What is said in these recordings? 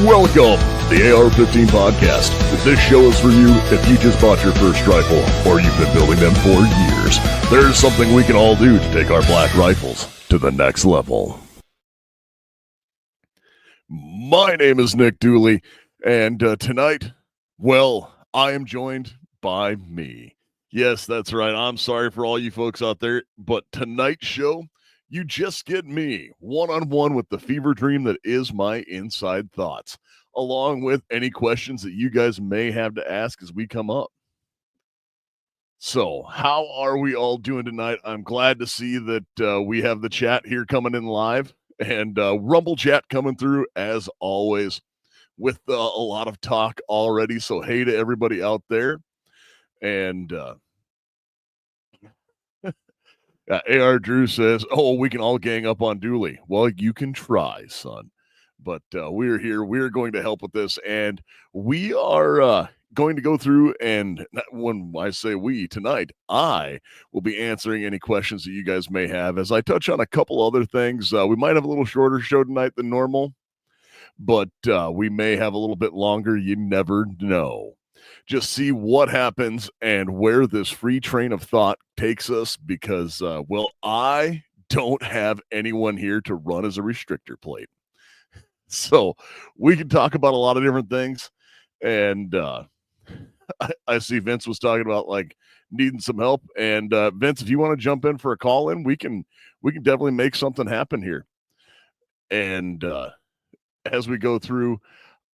Welcome to the AR-15 podcast. This show is for you if you just bought your first rifle or you've been building them for years. There's something we can all do to take our black rifles to the next level. My name is Nick Dooley, and tonight, well, I am joined by me. Yes, that's right. I'm sorry for all you folks out there, but tonight's show, you just get me one-on-one with the fever dream that is my inside thoughts, along with any questions that you guys may have to ask as we come up. So, how are we all doing tonight? I'm glad to see that we have the chat here coming in live and Rumble chat coming through as always with a lot of talk already. So, hey to everybody out there. And AR Drew says, oh, we can all gang up on Dooley. Well, you can try, son. But we're here. We're going to help with this. And we are going to go through, and when I say we tonight, I will be answering any questions that you guys may have as I touch on a couple other things. We might have a little shorter show tonight than normal, but we may have a little bit longer. You never know. Just see what happens and where this free train of thought takes us because, well, I don't have anyone here to run as a restrictor plate. So we can talk about a lot of different things. And I see Vince was talking about like needing some help. And Vince, if you want to jump in for a call in, we can definitely make something happen here. And as we go through,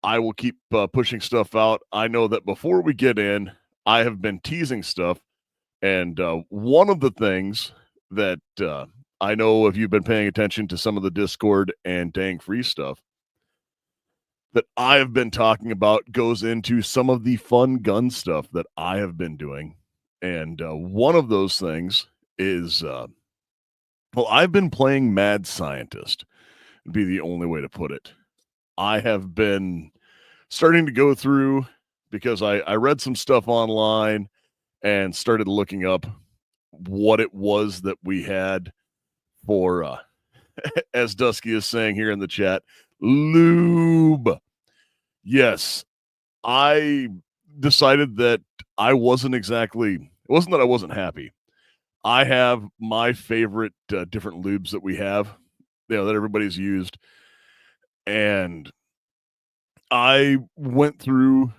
I will keep pushing stuff out. I know that before we get in, I have been teasing stuff. And one of the things that I know if you've been paying attention to some of the Discord and dang free stuff that I have been talking about goes into some of the fun gun stuff that I have been doing. And one of those things is, well, I've been playing Mad Scientist, would be the only way to put it. I have been starting to go through because I read some stuff online and started looking up what it was that we had for, as Dusky is saying here in the chat, lube. Yes, I decided that I wasn't exactly, it wasn't that I wasn't happy. I have my favorite different lubes that we have, that everybody's used. And I went through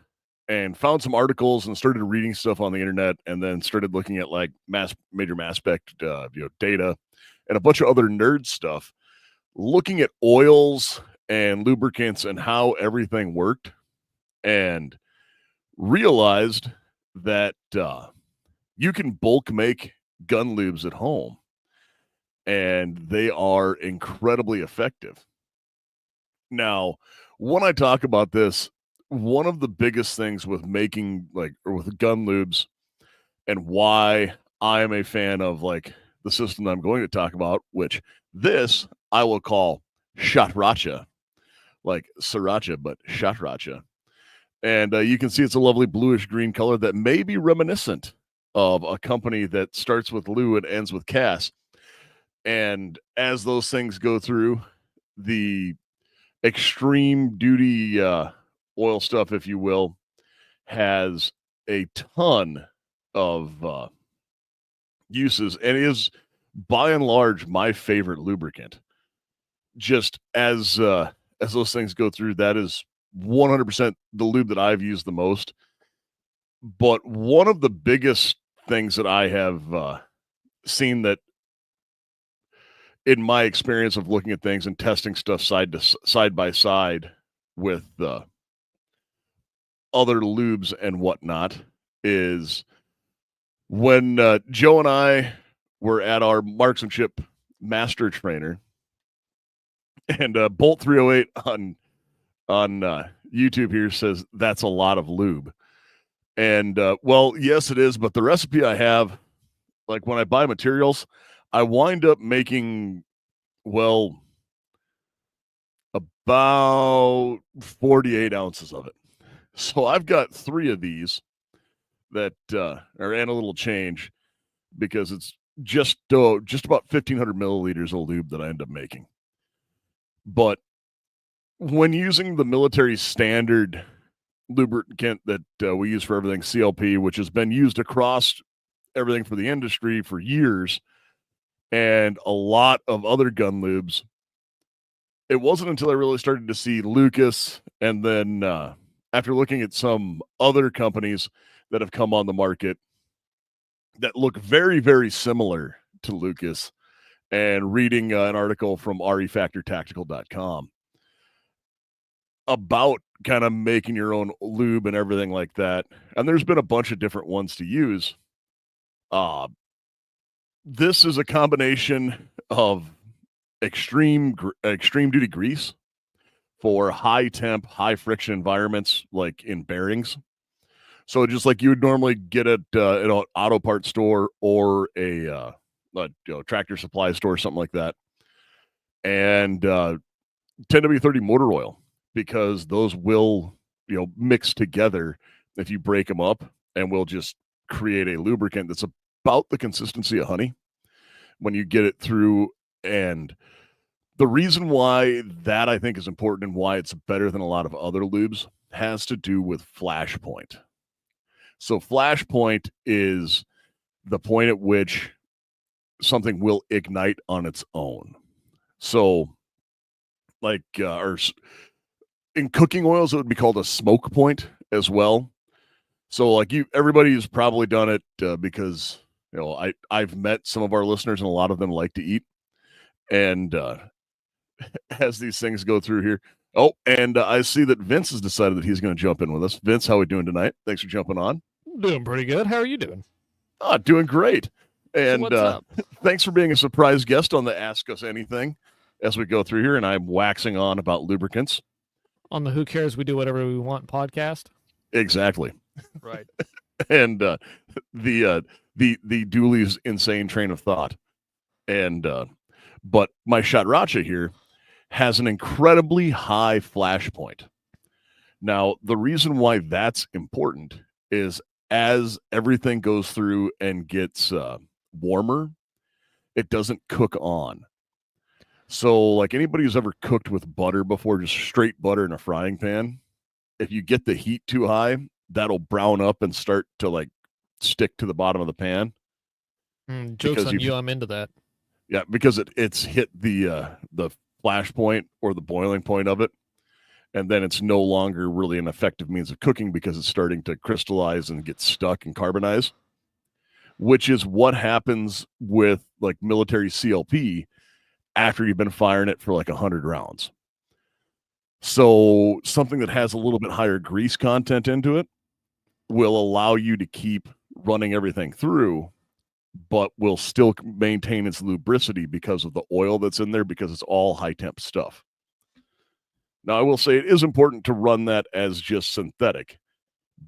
and found some articles and started reading stuff on the internet and then started looking at like major mass spec, data and a bunch of other nerd stuff, looking at oils and lubricants and how everything worked and realized that you can bulk make gun lubes at home and they are incredibly effective. Now, when I talk about this, one of the biggest things with making with gun lubes and why I am a fan of like the system I'm going to talk about, which this I will call Shotracha, like Sriracha, but Shotracha. And you can see it's a lovely bluish green color that may be reminiscent of a company that starts with Lou and ends with Cass. And as those things go through, the extreme duty oil stuff, if you will, has a ton of uses and is by and large my favorite lubricant. Just as those things go through, that is 100% the lube that I've used the most. But one of the biggest things that I have seen that in my experience of looking at things and testing stuff side by side with other lubes and whatnot is when Joe and I were at our marksmanship master trainer and Bolt 308 on YouTube here says that's a lot of lube. And well, yes, it is. But the recipe I have, like when I buy materials, I wind up making, well, about 48 ounces of it. So I've got 3 of these that are and a little change because it's just about 1,500 milliliters of lube that I end up making. But when using the military standard lubricant that we use for everything, CLP, which has been used across everything for the industry for years, and a lot of other gun lubes, it wasn't until I really started to see Lucas, and then after looking at some other companies that have come on the market that look very, very similar to Lucas, and reading an article from refactortactical.com about kind of making your own lube and everything like that. And there's been a bunch of different ones to use. This is a combination of extreme duty grease for high temp, high friction environments like in bearings. So just like you would normally get at an auto parts store or a tractor supply store, something like that. And 10W30 motor oil, because those will, mix together if you break them up, and will just create a lubricant that's about the consistency of honey when you get it through. And the reason why that I think is important and why it's better than a lot of other lubes has to do with flash point. So flash point is the point at which something will ignite on its own. So like, or in cooking oils, it would be called a smoke point as well. So like everybody's probably done it because, I've met some of our listeners and a lot of them like to eat. And as these things go through here. Oh, and I see that Vince has decided that he's going to jump in with us. Vince, how are we doing tonight? Thanks for jumping on. Doing pretty good. How are you doing? Doing great. And so what's up? Thanks for being a surprise guest on the Ask Us Anything as we go through here. And I'm waxing on about lubricants. On the Who Cares We Do Whatever We Want podcast? Exactly. Right. And the Dooley's insane train of thought. And but my Shatracha here has an incredibly high flash point. Now, the reason why that's important is as everything goes through and gets warmer, it doesn't cook on. So, like anybody who's ever cooked with butter before, just straight butter in a frying pan, if you get the heat too high, that'll brown up and start to like stick to the bottom of the pan. Joke's on you, I'm into that. Yeah, because it's hit the flash point or the boiling point of it, and then it's no longer really an effective means of cooking because it's starting to crystallize and get stuck and carbonize, which is what happens with like military CLP after you've been firing it for like 100 rounds. So something that has a little bit higher grease content into it will allow you to keep running everything through, but will still maintain its lubricity because of the oil that's in there, because it's all high temp stuff. Now, I will say it is important to run that as just synthetic,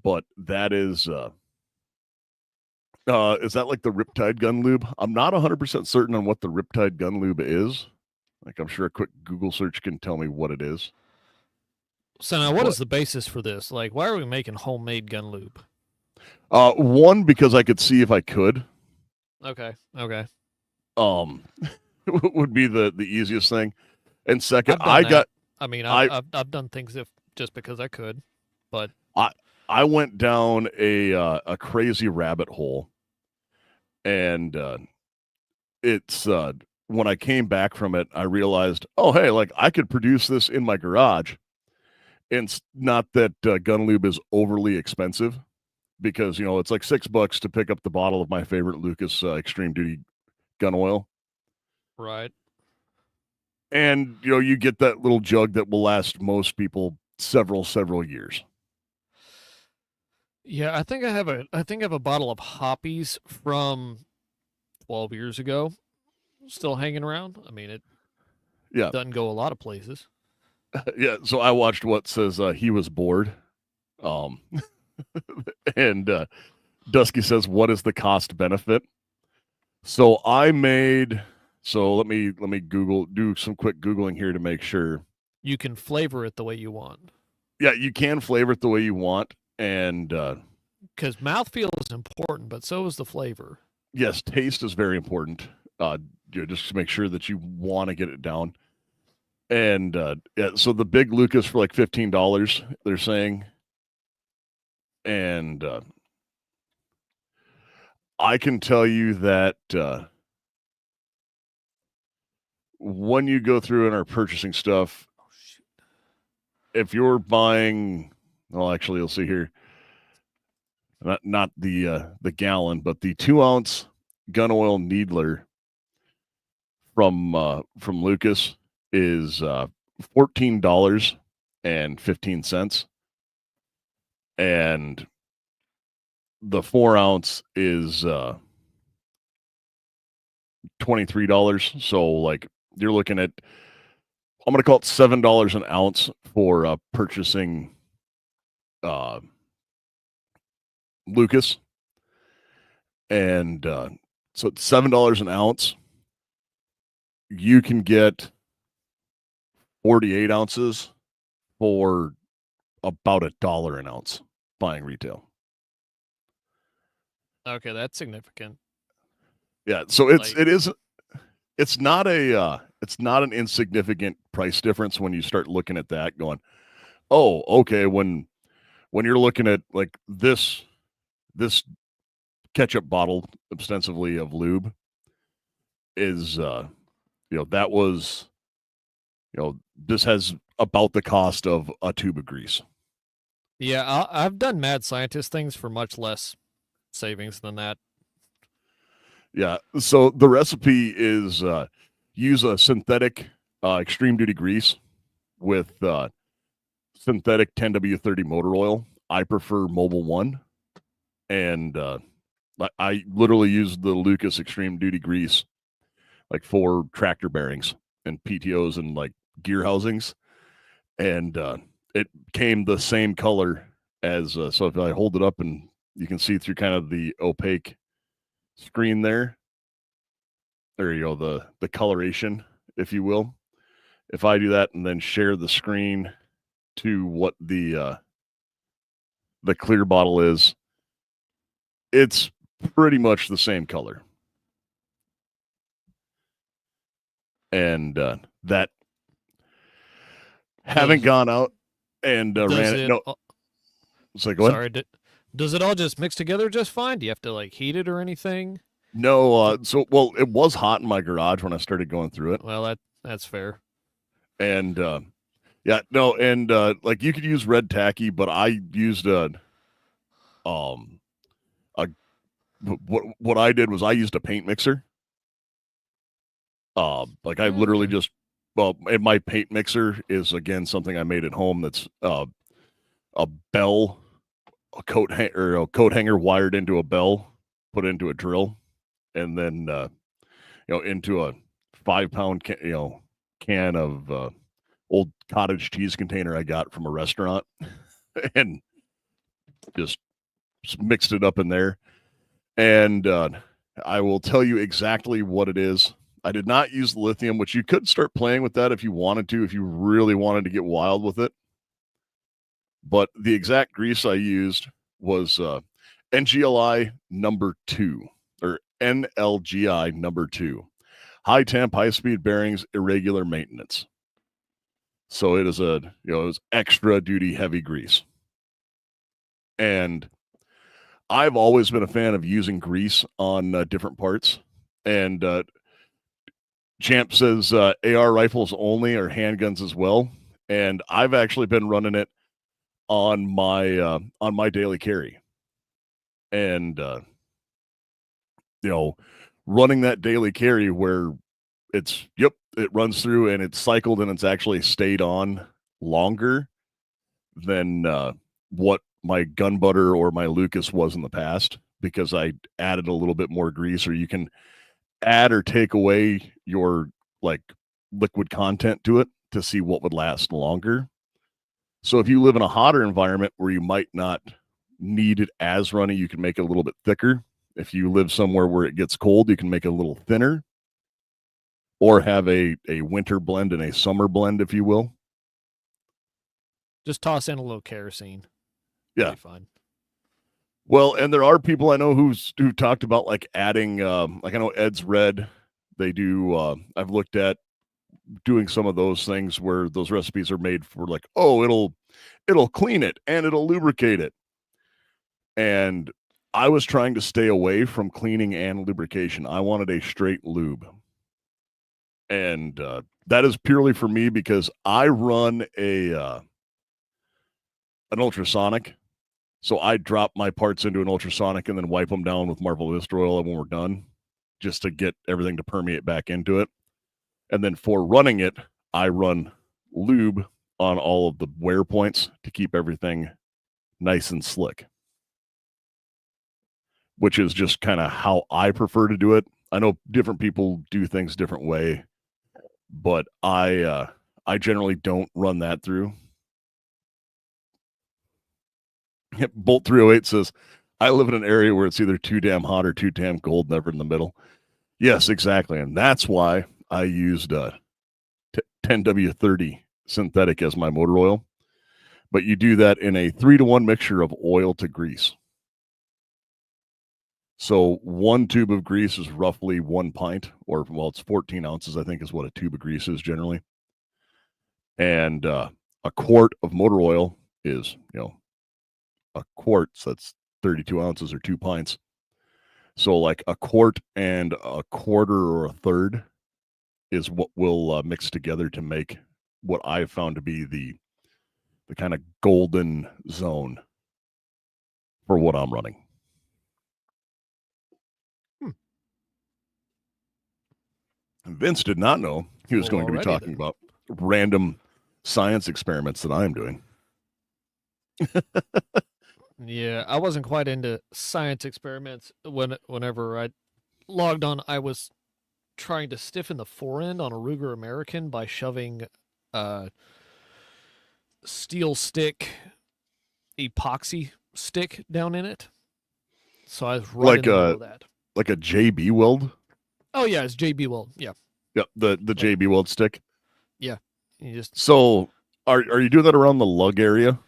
but that is that like the Riptide gun lube? I'm not 100% certain on what the Riptide gun lube is. Like, I'm sure a quick Google search can tell me what it is. So now, what is the basis for this? Like, why are we making homemade gun lube? One, because I could see if I could. Okay. Would be the easiest thing. And second, I've done things just because I could, but I went down a crazy rabbit hole, and it's when I came back from it, I realized, oh hey, like I could produce this in my garage. And it's not that gun lube is overly expensive, because it's like $6 to pick up the bottle of my favorite Lucas extreme duty gun oil. Right. And you get that little jug that will last most people several years. Yeah, I think I have a bottle of Hoppies from 12 years ago still hanging around. I mean, it doesn't go a lot of places. Yeah, so I watched what says he was bored. And Dusky says, what is the cost benefit? So let me do some quick Googling here to make sure. You can flavor it the way you want. Yeah, you can flavor it the way you want. And because mouthfeel is important, but so is the flavor. Yes, taste is very important. Just to make sure that you want to get it down. And yeah, so the big Lucas for like $15, they're saying. And I can tell you that when you go through and are purchasing stuff, if you're buying, well, actually, you'll see here, not the gallon, but the 2-ounce gun oil needler from Lucas is $14.15, and the 4-ounce is $23. So like you're looking at, I'm going to call it $7 an ounce for purchasing Lucas, and so it's $7 an ounce. You can get 48 ounces for about $1 an ounce buying retail. Okay, that's significant. Yeah, so it's not an insignificant price difference when you start looking at that going, oh, okay, when you're looking at like this ketchup bottle ostensibly of lube is that was, this has about the cost of a tube of grease. Yeah, I've done mad scientist things for much less savings than that. Yeah, so the recipe is use a synthetic extreme duty grease with synthetic 10W30 motor oil. I prefer Mobil 1, and I literally use the Lucas extreme duty grease like for tractor bearings and PTOs and like gear housings, and it came the same color as so if I hold it up and you can see through kind of the opaque screen there you go, the coloration, if you will. If I do that and then share the screen to what the clear bottle is, it's pretty much the same color. And that haven't gone out and ran it. No, it's like, what? Sorry, does it all just mix together just fine? Do you have to like heat it or anything? No, well, it was hot in my garage when I started going through it. Well, that's fair. And yeah, no, and like you could use red tacky, but I used what I did was I used a paint mixer. Like I literally just, and my paint mixer is again something I made at home. That's a bell, a coat hanger wired into a bell, put into a drill, and then into a 5-pound can of old cottage cheese container I got from a restaurant, and just mixed it up in there. And I will tell you exactly what it is. I did not use lithium, which you could start playing with that if you wanted to, if you really wanted to get wild with it. But the exact grease I used was NGLI number 2, or NLGI number 2. High temp, high speed bearings, irregular maintenance. So it is it was extra duty heavy grease. And I've always been a fan of using grease on different parts. And Champ says AR rifles only or handguns as well. And I've actually been running it on my daily carry. And running that daily carry where it runs through and it's cycled and it's actually stayed on longer than what my gun butter or my Lucas was in the past, because I added a little bit more grease, or you can add or take away your like liquid content to it to see what would last longer. So if you live in a hotter environment where you might not need it as runny, you can make it a little bit thicker. If you live somewhere where it gets cold, you can make it a little thinner, or have a winter blend and a summer blend, if you will. Just toss in a little kerosene. Yeah, fine. Well, and there are people I know who talked about like adding, like I know Ed's Red. They do. I've looked at doing some of those things where those recipes are made for like, oh, it'll clean it and it'll lubricate it. And I was trying to stay away from cleaning and lubrication. I wanted a straight lube. And that is purely for me because I run an ultrasonic. So I drop my parts into an ultrasonic and then wipe them down with Marvel Mist Oil when we're done, just to get everything to permeate back into it. And then for running it, I run lube on all of the wear points to keep everything nice and slick, which is just kind of how I prefer to do it. I know different people do things different way, but I generally don't run that through. Bolt 308 says, I live in an area where it's either too damn hot or too damn cold, never in the middle. Yes, exactly. And that's why I used 10W30 synthetic as my motor oil. But you do that in a 3-to-1 mixture of oil to grease. So one tube of grease is roughly 1 pint, or well, it's 14 ounces, I think is what a tube of grease is generally. And a quart of motor oil is, a quart, so that's 32 ounces or 2 pints. So like a quart and a quarter or a third is what we'll mix together to make what I've found to be the kind of golden zone for what I'm running. Vince did not know he was going to be talking about random science experiments that I am doing. Yeah, I wasn't quite into science experiments whenever I logged on. I was trying to stiffen the forend on a Ruger American by shoving steel stick epoxy stick down in it. So I was right in the middle of that. Like a JB weld? Oh yeah, it's JB weld. Yeah. Yep, the JB weld stick. Yeah. You just So are you doing that around the lug area?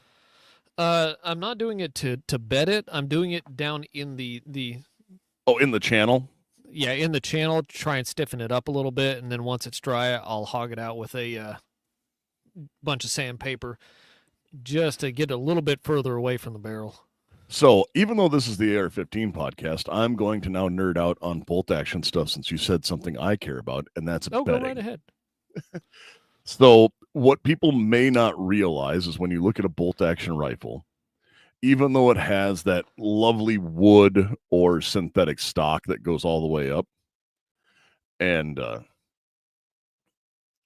I'm not doing it to bed it. I'm doing it down in the Oh, in the channel? Yeah, in the channel, try and stiffen it up a little bit, and then once it's dry, I'll hog it out with a bunch of sandpaper just to get a little bit further away from the barrel. So even though this is the AR-15 podcast, I'm going to now nerd out on bolt action stuff since you said something I care about, and that's bedding. Go right ahead. So what people may not realize is when you look at a bolt action rifle, even though it has that lovely wood or synthetic stock that goes all the way up, and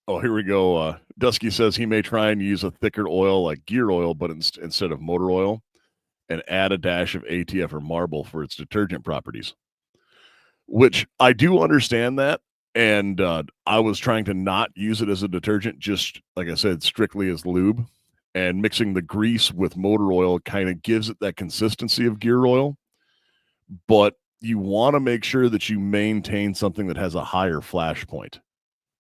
here we go. Dusky says he may try and use a thicker oil like gear oil, but instead of motor oil, and add a dash of ATF or marble for its detergent properties, which I do understand that. And I was trying to not use it as a detergent, just like I said, strictly as lube. And mixing the grease with motor oil kind of gives it that consistency of gear oil. But you want to make sure that you maintain something that has a higher flash point.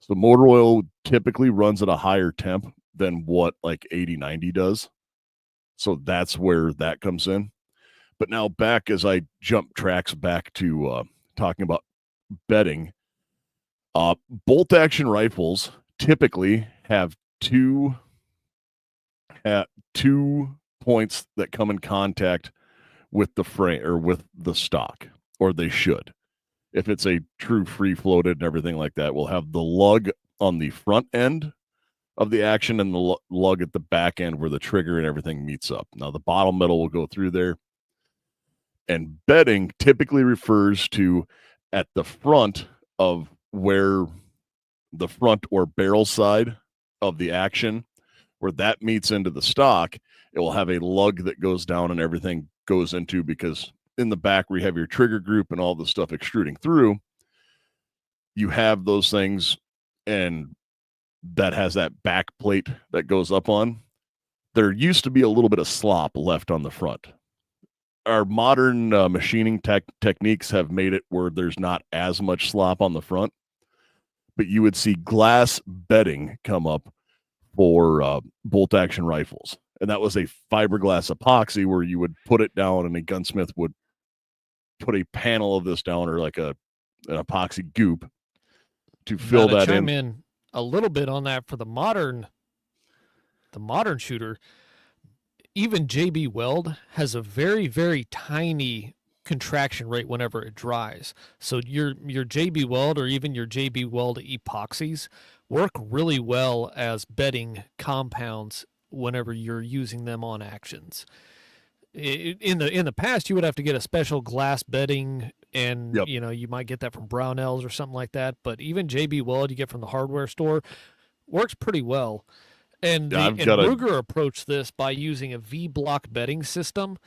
So motor oil typically runs at a higher temp than what like 80-90 does. So that's where that comes in. But now back as I jump tracks back to talking about bedding, bolt action rifles typically have two points that come in contact with the frame or with the stock, or they should. If it's a true free floated and everything like that, we'll have the lug on the front end of the action and the lug at the back end where the trigger and everything meets up. Now the bottom metal will go through there. And bedding typically refers to at the front of where the front or barrel side of the action, where that meets into the stock, it will have a lug that goes down and everything goes into, because in the back where you have your trigger group and all the stuff extruding through, you have those things, and that has that back plate that goes up on. There used to be a little bit of slop left on the front. Our modern machining techniques have made it where there's not as much slop on the front, but you would see glass bedding come up for bolt action rifles. And that was a fiberglass epoxy where you would put it down and a gunsmith would put a panel of this down, or like an epoxy goop to fill that in. a little bit on that for the modern shooter. Even JB Weld has a very, very tiny contraction rate whenever it dries. So your JB Weld or even your JB Weld epoxies work really well as bedding compounds whenever you're using them on actions. In the past, you would have to get a special glass bedding, and Yep. you might get that from Brownells or something like that. But even JB Weld you get from the hardware store works pretty well. And Yeah, the I've and got a Ruger approached this by using a V block bedding system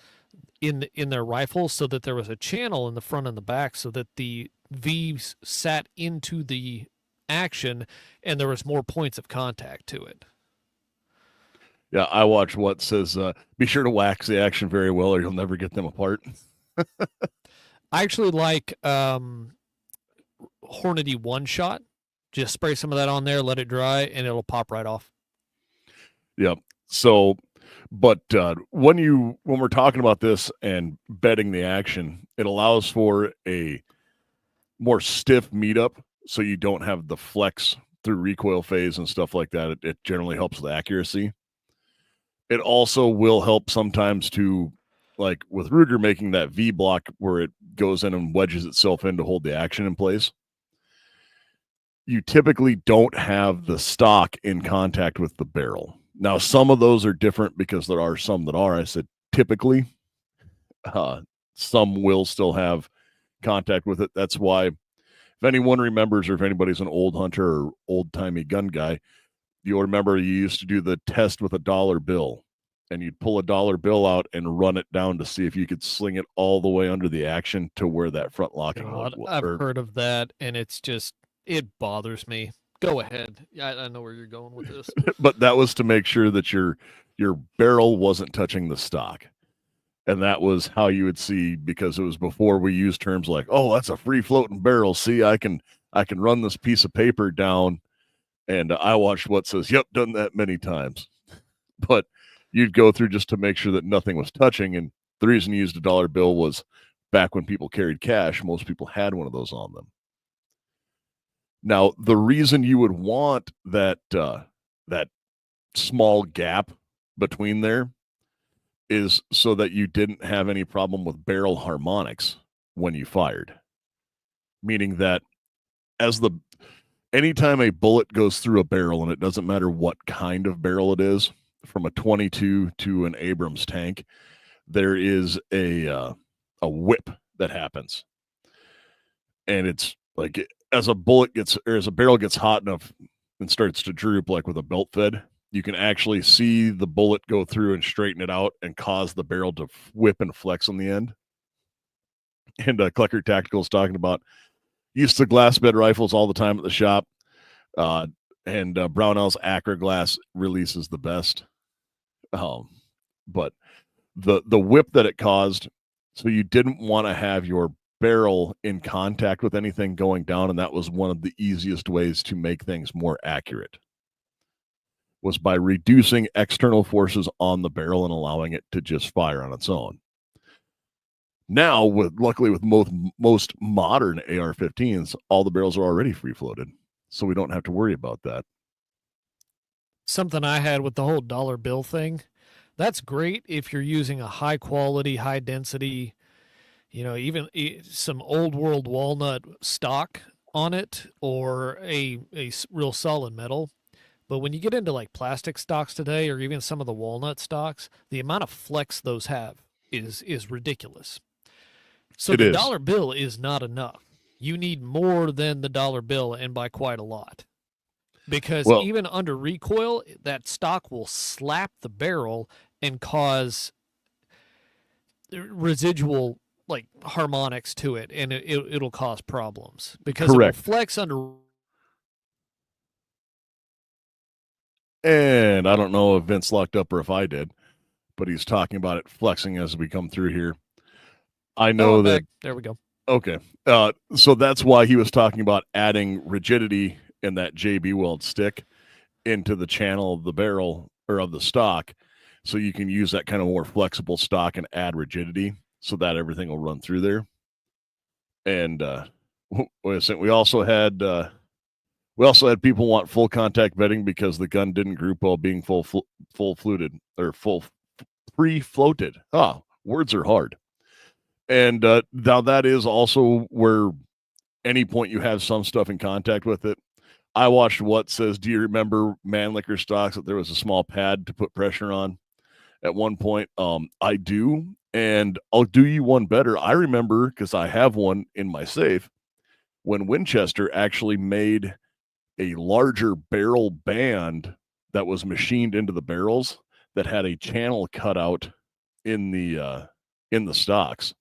in their rifles, so that there was a channel in the front and the back, so that the V's sat into the action, and there was more points of contact to it. yeah. I watch what says be sure to wax the action very well, or you'll never get them apart. I actually like Hornady One Shot. Just spray some of that on there, let it dry, and it'll pop right off. Yep. So, but when we're talking about this and bedding the action, it allows for a more stiff meetup, so you don't have the flex through recoil phase and stuff like that. It generally helps with accuracy. It also will help sometimes to, like with Ruger making that V block where it goes in and wedges itself in to hold the action in place. You typically don't have the stock in contact with the barrel. Now, some of those are different because there are some that are. I said typically, some will still have contact with it. That's why, if anyone remembers, or if anybody's an old hunter or old timey gun guy, you'll remember you used to do the test with a dollar bill, and you'd pull a dollar bill out and run it down to see if you could sling it all the way under the action to where that front locking God, would. I've heard of that, and it bothers me. Go ahead. I know where you're going with this. But that was to make sure that your barrel wasn't touching the stock. And that was how you would see, because it was before we used terms like, oh, that's a free floating barrel. See, I can run this piece of paper down. And I watched what says, yep, done that many times. But you'd go through just to make sure that nothing was touching. And the reason you used a dollar bill was back when people carried cash, most people had one of those on them. Now, the reason you would want that small gap between there is so that you didn't have any problem with barrel harmonics when you fired. Meaning that anytime a bullet goes through a barrel, and it doesn't matter what kind of barrel it is, from a 22 to an Abrams tank, there is a whip that happens. And it's like, as a barrel gets hot enough and starts to droop, like with a belt fed, you can actually see the bullet go through and straighten it out and cause the barrel to whip and flex on the end. And Klecker Tactical is talking about, used to glass bed rifles all the time at the shop, and Brownell's Acra glass releases the best. But the whip that it caused, so you didn't want to have your barrel in contact with anything going down, and that was one of the easiest ways to make things more accurate, was by reducing external forces on the barrel and allowing it to just fire on its own. Now, luckily with most modern AR-15s, all the barrels are already free floated, so we don't have to worry about that. Something I had with the whole dollar bill thing, that's great if you're using a high quality, high density, even some old world walnut stock on it, or a real solid metal. But when you get into like plastic stocks today, or even some of the walnut stocks, the amount of flex those have is ridiculous. So the dollar bill is not enough. You need more than the dollar bill, and by quite a lot. Because even under recoil, that stock will slap the barrel and cause residual like harmonics to it, and it'll cause problems because Correct. it will flex under. And I don't know if Vince locked up or if I did, but he's talking about it flexing as we come through here. I know that. There we go. Okay. So that's why he was talking about adding rigidity in that JB Weld stick into the channel of the barrel or of the stock, so you can use that kind of more flexible stock and add rigidity so that everything will run through there. And we also had We also had people want full contact bedding because the gun didn't group while being full fluted or full pre floated. Ah, words are hard. And now that is also where any point you have some stuff in contact with it. I watched what says, do you remember Mannlicher stocks that there was a small pad to put pressure on at one point? I do. And I'll do you one better. I remember, because I have one in my safe, when Winchester actually made a larger barrel band that was machined into the barrels that had a channel cut out in the stocks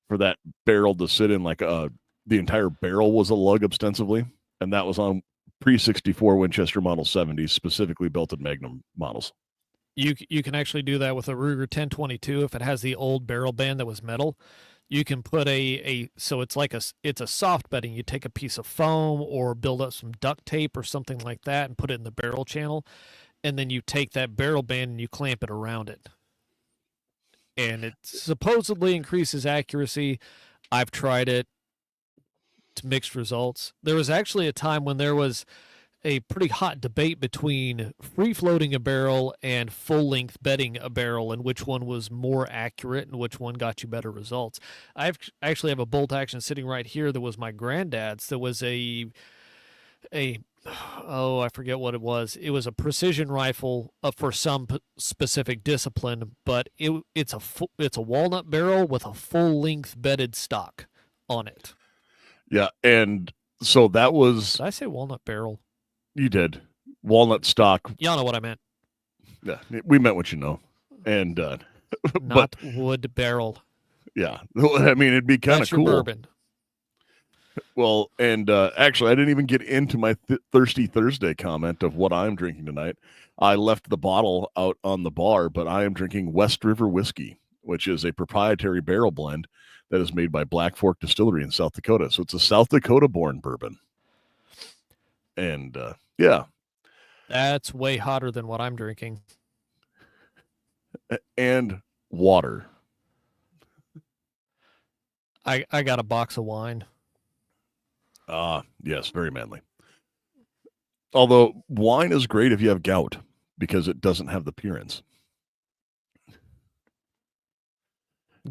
for that barrel to sit in, like the entire barrel was a lug ostensibly, and that was on pre-64 Winchester Model 70s, specifically belted Magnum models. You can actually do that with a Ruger 1022 if it has the old barrel band that was metal. You can put so it's like it's a soft bedding. You take a piece of foam or build up some duct tape or something like that and put it in the barrel channel, and then you take that barrel band and you clamp it around it. And it supposedly increases accuracy. I've tried it to mixed results. There was actually a time when there was a pretty hot debate between free floating a barrel and full length bedding a barrel, and which one was more accurate and which one got you better results. I actually have a bolt action sitting right here that was my granddad's. That was a oh, I forget what it was. It was a precision rifle for some specific discipline, but it's a walnut barrel with a full length bedded stock on it. Yeah, and so that was. Did I say walnut barrel? You did. Walnut stock. Y'all know what I meant. Yeah, we meant what you know. And not wood barrel. Yeah, I mean, it'd be kind of cool. Bourbon. Well, and actually, I didn't even get into my Thirsty Thursday comment of what I'm drinking tonight. I left the bottle out on the bar, but I am drinking West River Whiskey, which is a proprietary barrel blend that is made by Black Fork Distillery in South Dakota. So it's a South Dakota-born bourbon. And yeah. That's way hotter than what I'm drinking. And water. I got a box of wine. Yes, very manly. Although wine is great if you have gout because it doesn't have the appearance.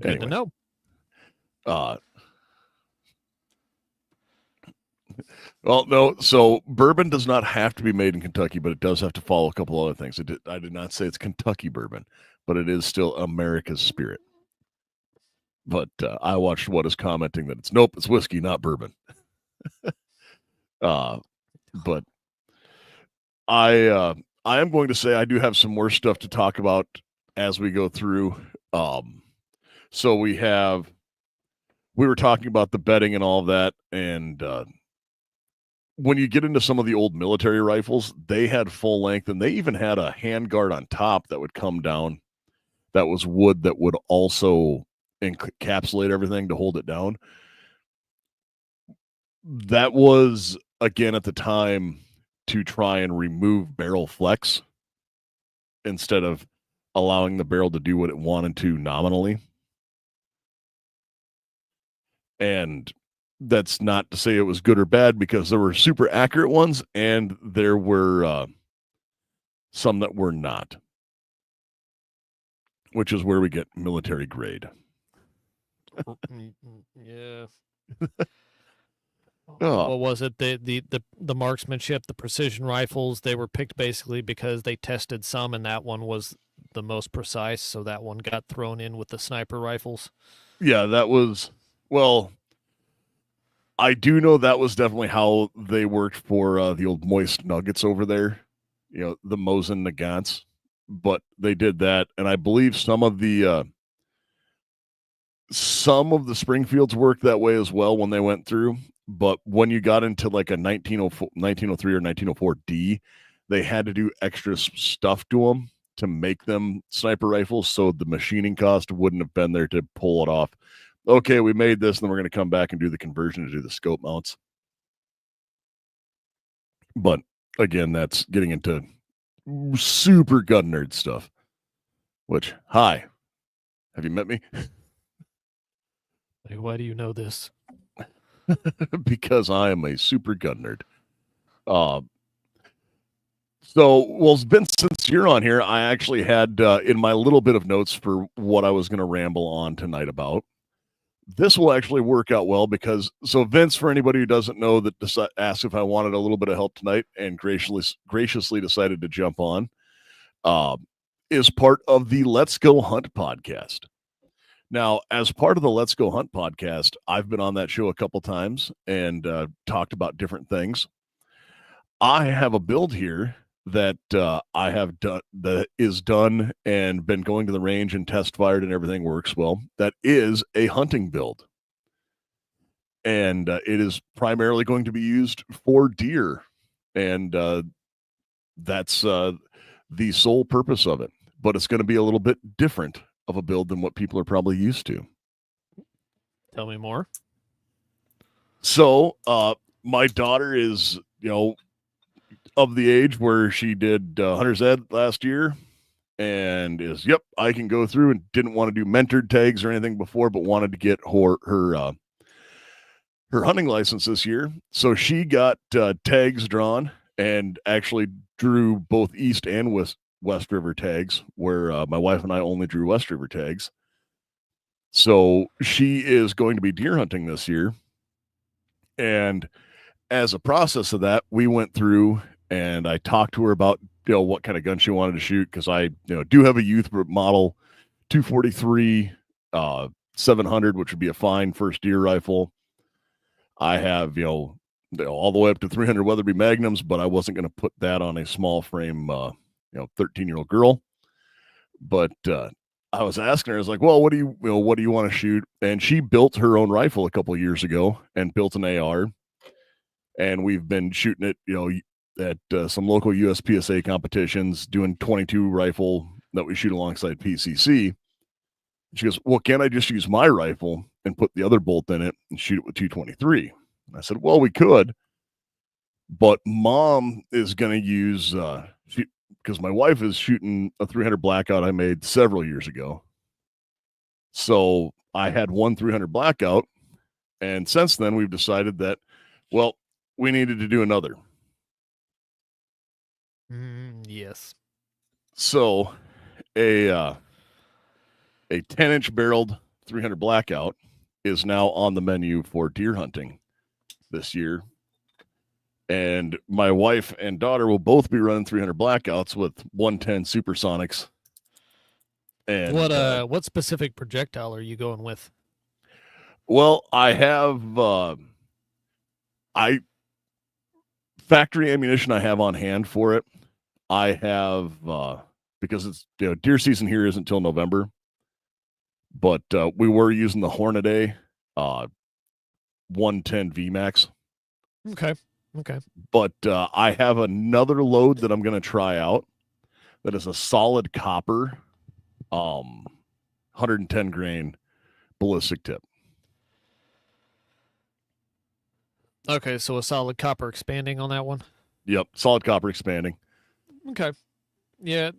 Good to know. Well, no. So bourbon does not have to be made in Kentucky, but it does have to follow a couple other things. I did not say it's Kentucky bourbon, but it is still America's spirit. But I watched what is commenting that it's whiskey, not bourbon. But I am going to say I do have some more stuff to talk about as we go through. So we were talking about the bedding and all of that, and when you get into some of the old military rifles, they had full length, and they even had a handguard on top that would come down that was wood that would also encapsulate everything to hold it down. That was, again, at the time, to try and remove barrel flex instead of allowing the barrel to do what it wanted to nominally. And that's not to say it was good or bad, because there were super accurate ones and there were some that were not, which is where we get military grade. Yeah. Oh. What was it? The marksmanship, the precision rifles, they were picked basically because they tested some, and that one was the most precise, so that one got thrown in with the sniper rifles. Yeah, that was, well, I do know that was definitely how they worked for the old Moist Nuggets over there, the Mosin Nagants. But they did that, and I believe some of the Springfields worked that way as well when they went through. But when you got into like a 1903 or 1904D, they had to do extra stuff to them to make them sniper rifles, so the machining cost wouldn't have been there to pull it off. Okay, we made this, and then we're going to come back and do the conversion to do the scope mounts. But again, that's getting into super gun nerd stuff. Which, hi, have you met me? Why do you know this? Because I am a super gun nerd. Well, Vince, since you're on here, I actually had in my little bit of notes for what I was going to ramble on tonight about. This will actually work out well because, so Vince, for anybody who doesn't know, that asked if I wanted a little bit of help tonight and graciously decided to jump on, is part of the Let's Go Hunt podcast. Now, as part of the Let's Go Hunt podcast, I've been on that show a couple times and talked about different things. I have a build here that I have done, that is done and been going to the range and test fired and everything works well. That is a hunting build. And it is primarily going to be used for deer. And that's the sole purpose of it. But it's going to be a little bit different of a build than what people are probably used to. Tell me more. So my daughter is, of the age where she did Hunter's Ed last year and is, I can go through, and didn't want to do mentored tags or anything before, but wanted to get her hunting license this year. So she got tags drawn and actually drew both East and West River tags, where my wife and I only drew West River tags. So she is going to be deer hunting this year. And as a process of that, we went through and I talked to her about, what kind of gun she wanted to shoot. Cause I, do have a youth model 243, 700, which would be a fine first deer rifle. I have, all the way up to 300 Weatherby Magnums, but I wasn't going to put that on a small frame, 13-year-old girl. But, I was asking her, I was like, well, what do you want to shoot? And she built her own rifle a couple of years ago and built an AR. And we've been shooting it, at some local USPSA competitions, doing 22 rifle that we shoot alongside PCC. She goes, well, can't I just use my rifle and put the other bolt in it and shoot it with 223? And I said, well, we could, but Mom is going to use, because my wife is shooting a 300 Blackout I made several years ago. So I had one 300 Blackout. And since then, we've decided that, well, we needed to do another. Yes. So a 10-inch barreled 300 Blackout is now on the menu for deer hunting this year. And my wife and daughter will both be running 300 Blackouts with 110 Supersonics. And what specific projectile are you going with? Well, I have factory ammunition I have on hand for it. I have because it's deer season here isn't until November, but we were using the Hornady 110 VMAX. Okay. But I have another load that I'm going to try out that is a solid copper 110 grain ballistic tip. Okay, so a solid copper expanding on that one? Yep, solid copper expanding. Okay. Yeah.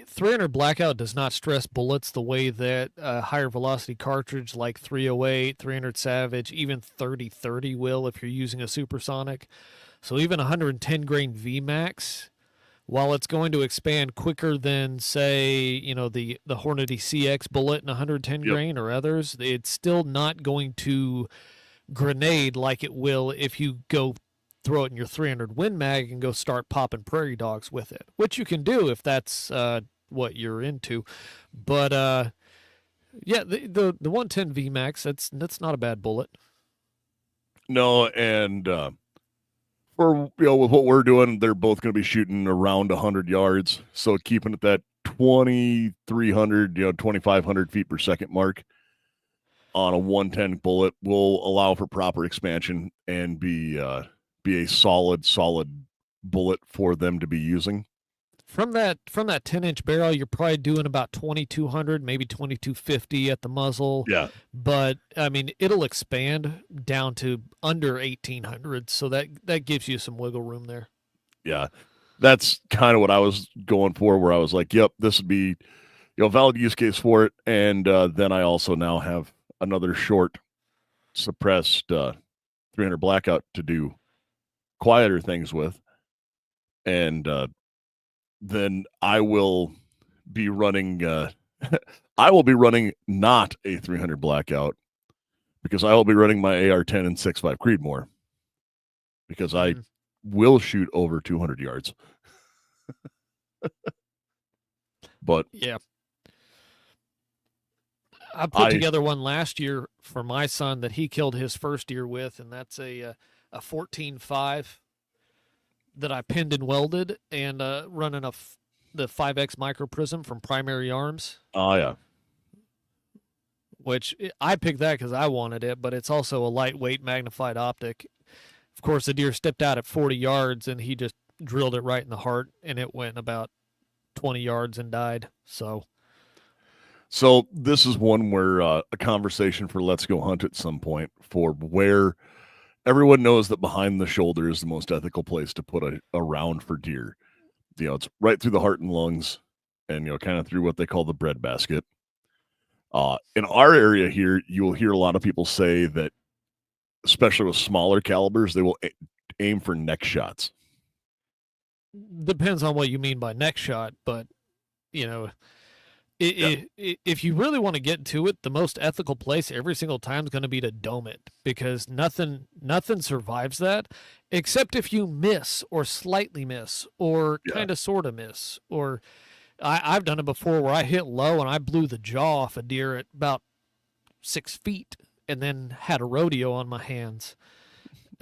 300 Blackout does not stress bullets the way that a higher velocity cartridge like 308, 300 Savage, even 3030 will if you're using a supersonic. So even 110 grain VMAX, while it's going to expand quicker than, say, the Hornady CX bullet in 110 grain or others, it's still not going to grenade like it will if you go throw it in your 300 Win Mag and go start popping prairie dogs with it, which you can do if that's what you're into. But yeah, the 110 VMAX, that's not a bad bullet. No, and for with what we're doing, they're both going to be shooting around 100 yards, so keeping it that 2,300, 2,500 feet per second mark on a 110 bullet will allow for proper expansion and be a solid bullet for them to be using. From that 10-inch barrel, you're probably doing about 2,200, maybe 2,250 at the muzzle. Yeah. But I mean, it'll expand down to under 1,800, so that gives you some wiggle room there. Yeah, that's kind of what I was going for. Where I was like, "Yep, this would be, valid use case for it." And then I also now have another short suppressed 300 Blackout to do quieter things with, and then I will be running. I will be running not a 300 blackout because I will be running my AR-10 and 6.5 Creedmoor because I will shoot over 200 yards. But yeah, I put together one last year for my son that he killed his first deer with, and that's a 14.5 that I pinned and welded, and running the 5X micro prism from Primary Arms. Oh yeah, which I picked that because I wanted it, but it's also a lightweight magnified optic. Of course, the deer stepped out at 40 yards, and he just drilled it right in the heart, and it went about 20 yards and died. So this is one where a conversation for Let's Go Hunt at some point for where everyone knows that behind the shoulder is the most ethical place to put a round for deer. It's right through the heart and lungs, and kind of through what they call the breadbasket. In our area here, you'll hear a lot of people say that, especially with smaller calibers, they will aim for neck shots. Depends on what you mean by neck shot, but if you really want to get to it, the most ethical place every single time is going to be to dome it, because nothing survives that, except if you miss or slightly miss or kind of sort of miss. Or I've done it before where I hit low and I blew the jaw off a deer at about 6 feet and then had a rodeo on my hands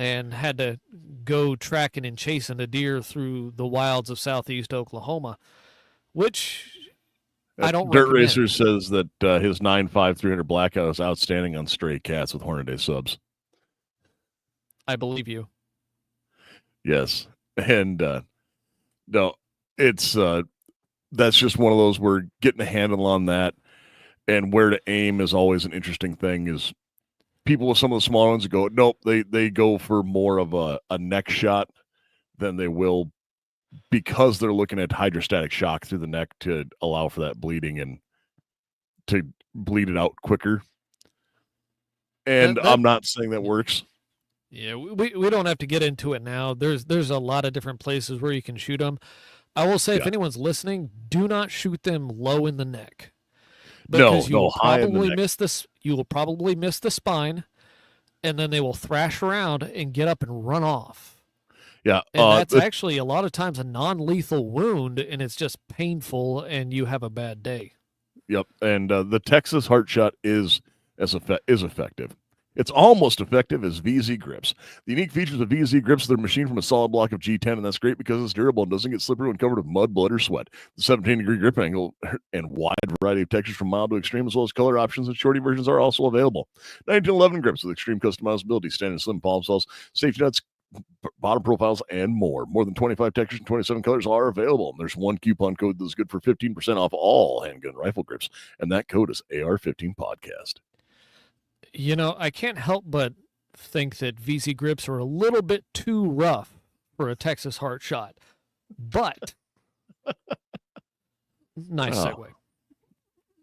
and had to go tracking and chasing a deer through the wilds of southeast Oklahoma, which I don't Dirt recommend. Racer says that his 9.5 300 blackout is outstanding on stray cats with Hornady subs. I believe you. Yes. And no, it's that's just one of those where getting a handle on that and where to aim is always an interesting thing. Is people with some of the smaller ones go, nope, they go for more of a neck shot than they will, because they're looking at hydrostatic shock through the neck to allow for that bleeding and to bleed it out quicker. And I'm not saying that works. Yeah, we don't have to get into it now. There's a lot of different places where you can shoot them. I will say, if anyone's listening, do not shoot them low in the neck, because you will probably miss this. You will probably miss the spine, and then they will thrash around and get up and run off. Yeah, and that's actually a lot of times a non-lethal wound, and it's just painful, and you have a bad day. Yep, and the Texas Heart Shot is effective. It's almost effective as VZ grips. The unique features of VZ grips, they're machined from a solid block of G10, and that's great because it's durable and doesn't get slippery when covered with mud, blood, or sweat. The 17-degree grip angle and wide variety of textures from mild to extreme, as well as color options and shorty versions, are also available. 1911 grips with extreme customizability, standard slim palm cells, safety nuts, bottom profiles, and more. More than 25 textures and 27 colors are available. And there's one coupon code that's good for 15% off all handgun rifle grips, and that code is AR-15 podcast. I can't help but think that VZ grips are a little bit too rough for a Texas Heart Shot, but nice segue.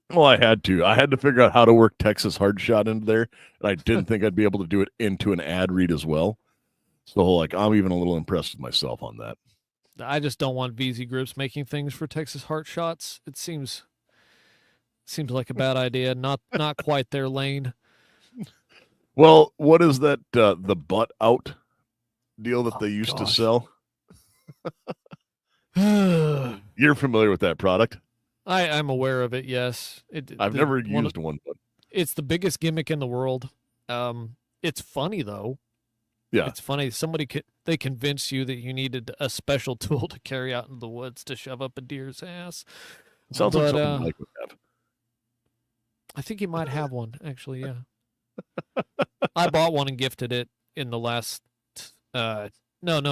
Well, I had to figure out how to work Texas Hard Shot into there, and I didn't think I'd be able to do it into an ad read as well. So, I'm even a little impressed with myself on that. I just don't want VZ grips making things for Texas Heart Shots. It seems like a bad idea. Not quite their lane. Well, what is that, the butt out deal that they used to sell? You're familiar with that product? I'm aware of it, yes. I've never used one. But it's the biggest gimmick in the world. It's funny, though. Yeah. It's funny. They convinced you that you needed a special tool to carry out in the woods to shove up a deer's ass. It sounds like something Mike would have. I think he might have one, actually, yeah. I bought one and gifted it in the last no,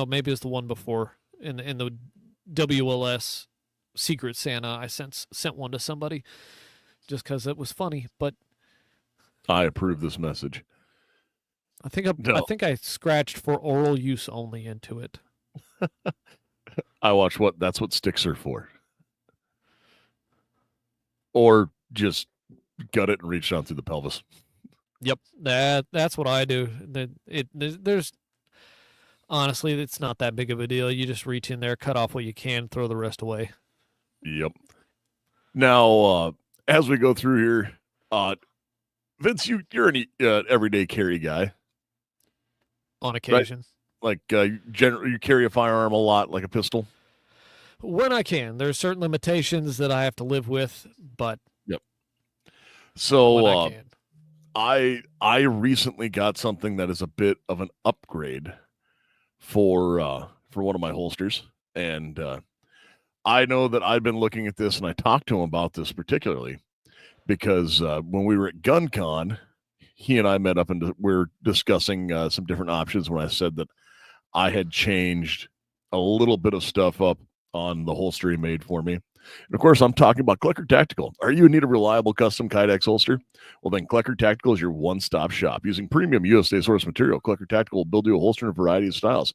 maybe it was the one before in the WLS Secret Santa. I sent one to somebody just because it was funny, but I approve this message. I think I scratched for oral use only into it. That's what sticks are for. Or just gut it and reach down through the pelvis. Yep, that's what I do. honestly, it's not that big of a deal. You just reach in there, cut off what you can, throw the rest away. Yep. Now, as we go through here, Vince, you're an everyday carry guy, On right? occasion. Like generally, you carry a firearm a lot, like a pistol. When I can. There's certain limitations that I have to live with, but Yep. when I So can. I recently got something that is a bit of an upgrade for one of my holsters, and I know that I've been looking at this, and I talked to him about this particularly because when we were at GunCon, he and I met up and we're discussing some different options. When I said that I had changed a little bit of stuff up on the holster he made for me. And of course, I'm talking about Klecker Tactical. Are you in need of reliable custom Kydex holster? Well, then Klecker Tactical is your one-stop shop. Using premium USA source material, Klecker Tactical will build you a holster in a variety of styles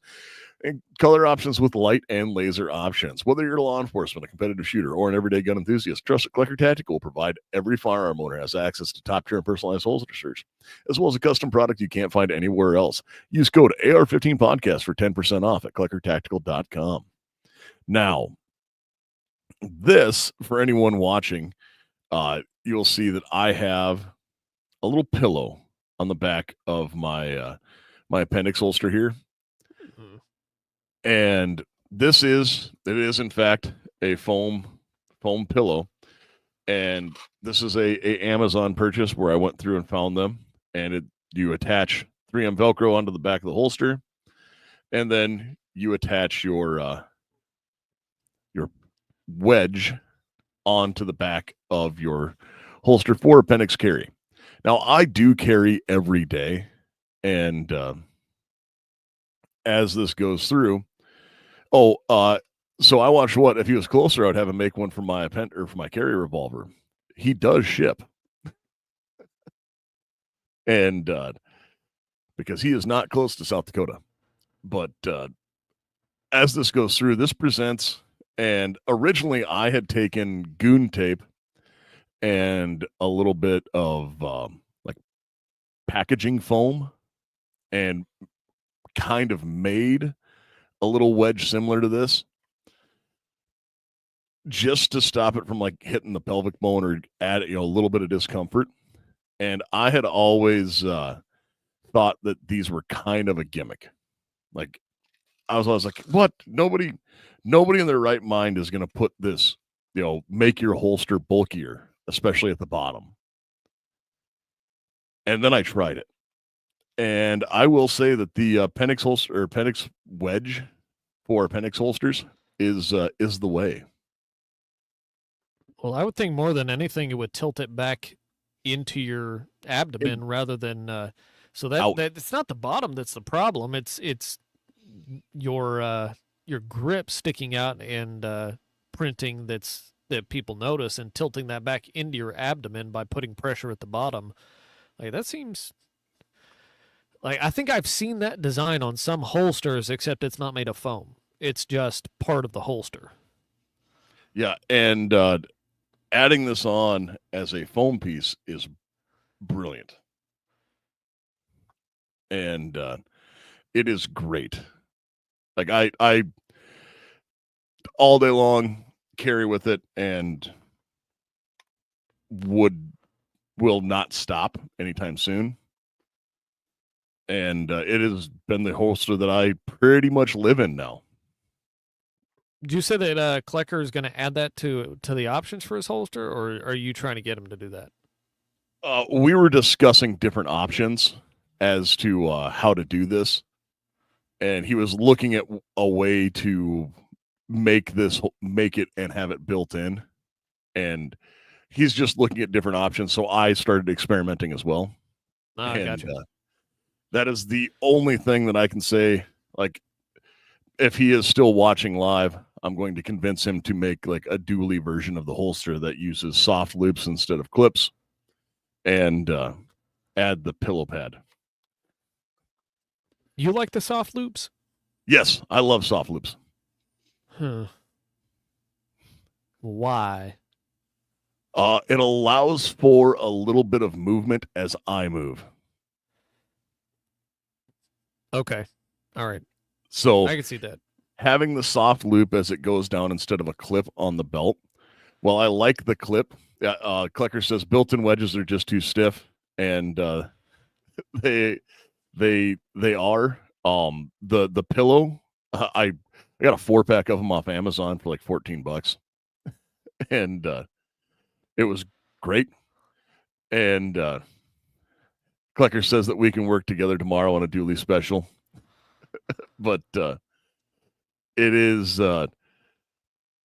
and color options with light and laser options. Whether you're a law enforcement, a competitive shooter, or an everyday gun enthusiast, trust that Klecker Tactical will provide every firearm owner has access to top-tier and personalized holsters, as well as a custom product you can't find anywhere else. Use code AR-15 podcast for 10% off at kleckertactical.com. Now, this, for anyone watching, you'll see that I have a little pillow on the back of my my appendix holster here. Mm-hmm. And it is in fact a foam pillow, and this is a Amazon purchase where I went through and found them, and you attach 3M Velcro onto the back of the holster, and then you attach your wedge onto the back of your holster for appendix carry. Now I do carry every day, and as this goes through, so I watched what if he was closer, I'd have him make one for my for my carry revolver. He does ship, and because he is not close to South Dakota, but as this goes through, this presents. And originally, I had taken goon tape and a little bit of like packaging foam, and kind of made a little wedge similar to this, just to stop it from like hitting the pelvic bone or add a little bit of discomfort. And I had always thought that these were kind of a gimmick. Like I was always like, what? Nobody in their right mind is going to put this, make your holster bulkier, especially at the bottom. And then I tried it, and I will say that the Penix holster or Penix wedge for Penix holsters is the way. Well, I would think more than anything, it would tilt it back into your abdomen rather than. So that it's not the bottom that's the problem. It's your grip sticking out and printing that people notice, and tilting that back into your abdomen by putting pressure at the bottom. Like that seems. Like I think I've seen that design on some holsters, except it's not made of foam. It's just part of the holster. Yeah, and adding this on as a foam piece is brilliant. And it is great. Like I all day long carry with it, and will not stop anytime soon. And it has been the holster that I pretty much live in now. Did you say that Klecker is going to add that to the options for his holster, or are you trying to get him to do that? We were discussing different options as to how to do this, and he was looking at a way to make it and have it built in, and he's just looking at different options. So I started experimenting as well. I got you. That is the only thing that I can say. Like, if he is still watching live, I'm going to convince him to make like a Dooley version of the holster that uses soft loops instead of clips, and add the pillow pad. You like the soft loops? Yes, I love soft loops. Huh. Why? It allows for a little bit of movement as I move. Okay. All right. So I can see that. having the soft loop as it goes down instead of a clip on the belt. Well, I like the clip. Klecker says built-in wedges are just too stiff, and they they are. The pillow, I got a 4-pack of them off Amazon for like $14, and it was great. And Klecker says that we can work together tomorrow on a Dooley special, but it is.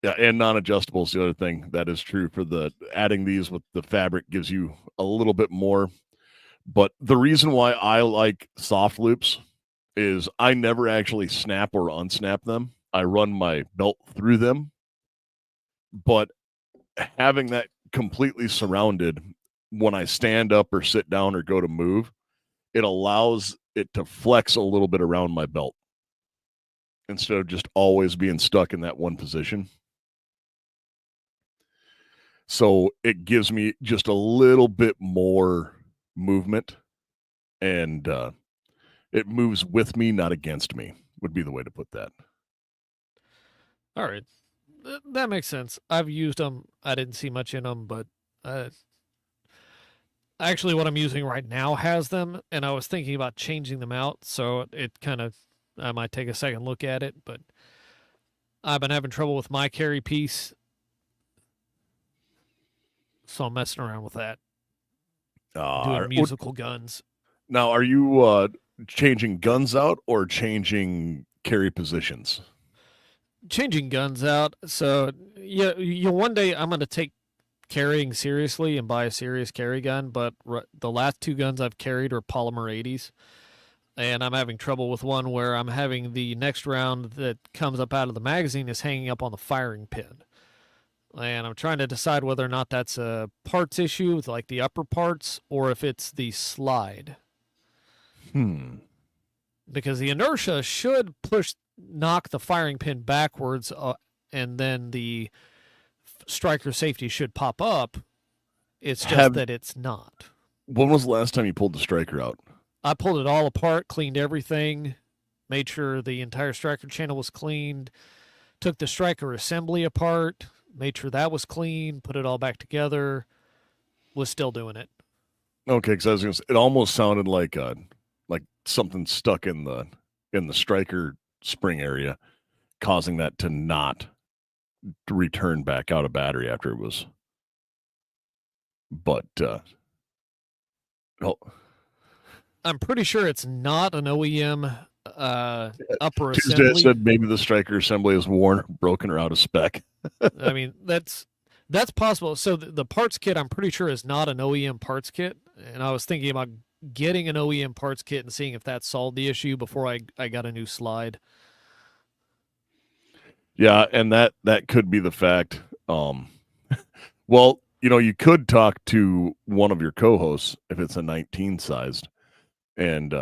Yeah, and non-adjustable is the other thing that is true for the adding these with the fabric gives you a little bit more. But the reason why I like soft loops is I never actually snap or unsnap them. I run my belt through them, but having that completely surrounded when I stand up or sit down or go to move, it allows it to flex a little bit around my belt instead of just always being stuck in that one position. So it gives me just a little bit more movement, and it moves with me, not against me, would be the way to put that. All right. That makes sense. I've used them. I didn't see much in them, but uh, actually, what I'm using right now has them, and I was thinking about changing them out. So it kind of, I might take a second look at it, but I've been having trouble with my carry piece, so I'm messing around with that, doing musical guns. Now, are you changing guns out or changing carry positions? Changing guns out. So yeah, one day I'm gonna take carrying seriously and buy a serious carry gun. But the last two guns I've carried are polymer 80s, and I'm having trouble with one where I'm having the next round that comes up out of the magazine is hanging up on the firing pin. And I'm trying to decide whether or not that's a parts issue with like the upper parts or if it's the slide. Because the inertia should knock the firing pin backwards, and then the striker safety should pop up. It's just that it's not. When was the last time you pulled the striker out? I pulled it all apart, cleaned everything, made sure the entire striker channel was cleaned, took the striker assembly apart, made sure that was clean, put it all back together, was still doing it. Okay, because I was gonna say, it almost sounded like something stuck in the striker spring area, causing that to not return back out of battery after it was. But I'm pretty sure it's not an OEM upper Tuesday assembly. said maybe the striker assembly is worn, broken, or out of spec. I mean, that's possible. So the parts kit, I'm pretty sure, is not an OEM parts kit, and I was thinking about getting an OEM parts kit and seeing if that solved the issue before I got a new slide. Yeah, and that could be the fact. Well, you could talk to one of your co-hosts if it's a 19 sized and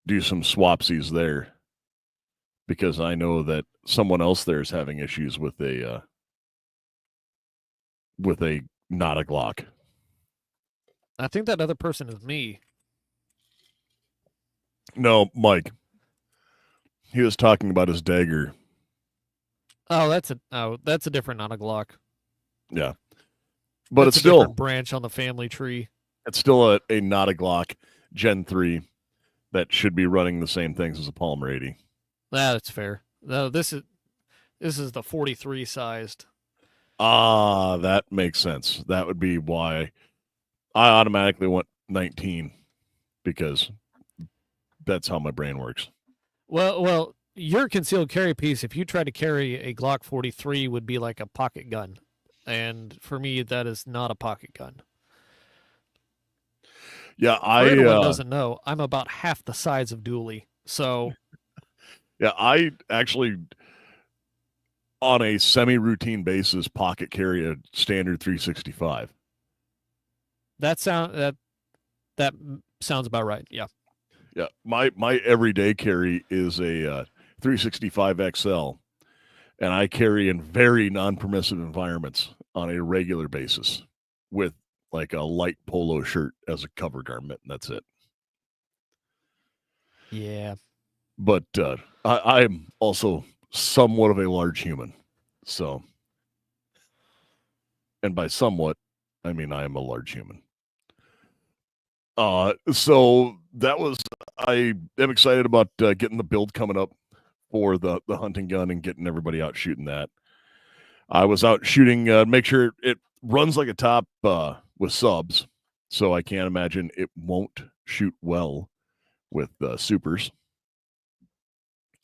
do some swapsies there, because I know that someone else there is having issues with a not a Glock. I think that other person is me. No, Mike. He was talking about his dagger. Oh, that's a different not a Glock. Yeah, but that's it's still a different branch on the family tree. It's still a not a Glock Gen 3 that should be running the same things as a Palmer 80. That's fair. No, this is the 43 sized. Ah, that makes sense. That would be why I automatically went 19, because that's how my brain works. Well, your concealed carry piece, if you try to carry a Glock 43, would be like a pocket gun. And for me, that is not a pocket gun. Yeah, for anyone doesn't know, I'm about half the size of Dooley. So yeah, I actually on a semi-routine basis pocket carry a standard 365. That sounds about right. Yeah. Yeah, my everyday carry is a 365 XL, and I carry in very non-permissive environments on a regular basis with like a light polo shirt as a cover garment, and that's it. Yeah. But I'm also somewhat of a large human. So, and by somewhat, I mean I am a large human. So that was, I am excited about getting the build coming up for the hunting gun and getting everybody out shooting that. I was out shooting, make sure it runs like a top with subs, so I can't imagine it won't shoot well with supers.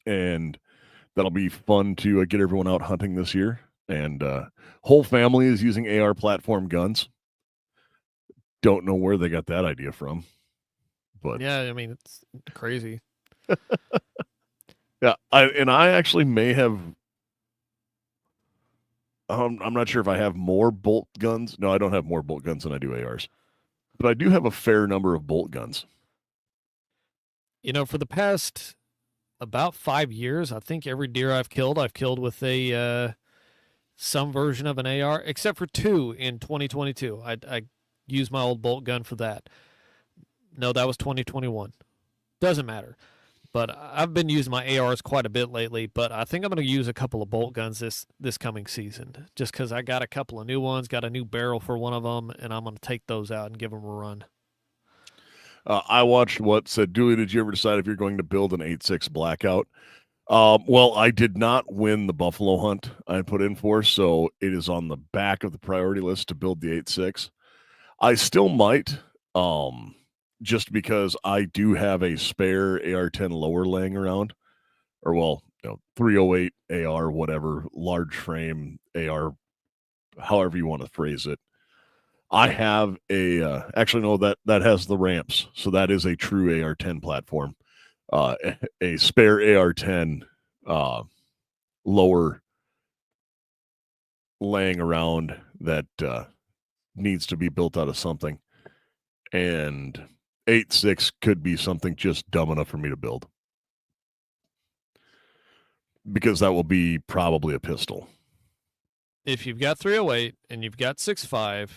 And that'll be fun to get everyone out hunting this year. And whole family is using AR platform guns. Don't know where they got that idea from, but Yeah, I mean it's crazy. yeah, I actually may have. I'm not sure if I have more bolt guns. No, I don't have more bolt guns than I do ARs, but I do have a fair number of bolt guns. You know, for the past about 5 years, I think every deer I've killed with a some version of an AR, except for 2 in 2022. I used my old bolt gun for that. No, that was 2021. Doesn't matter. But I've been using my ARs quite a bit lately. But I think I'm going to use a couple of bolt guns this coming season, just because I got a couple of new ones, got a new barrel for one of them, and I'm going to take those out and give them a run. I watched what said, Dooley, did you ever decide if you're going to build an 8.6 blackout? Well, I did not win the buffalo hunt I put in for, so it is on the back of the priority list to build the 8.6. I still might, just because I do have a spare AR-10 lower laying around, or well, 308 AR, whatever, large frame AR, however you want to phrase it. I have a actually no that has the ramps, so that is a true AR-10 platform. A spare AR-10 lower laying around that needs to be built out of something, and 8.6 could be something just dumb enough for me to build, because that will be probably a pistol. If you've got 308 and you've got 6.5,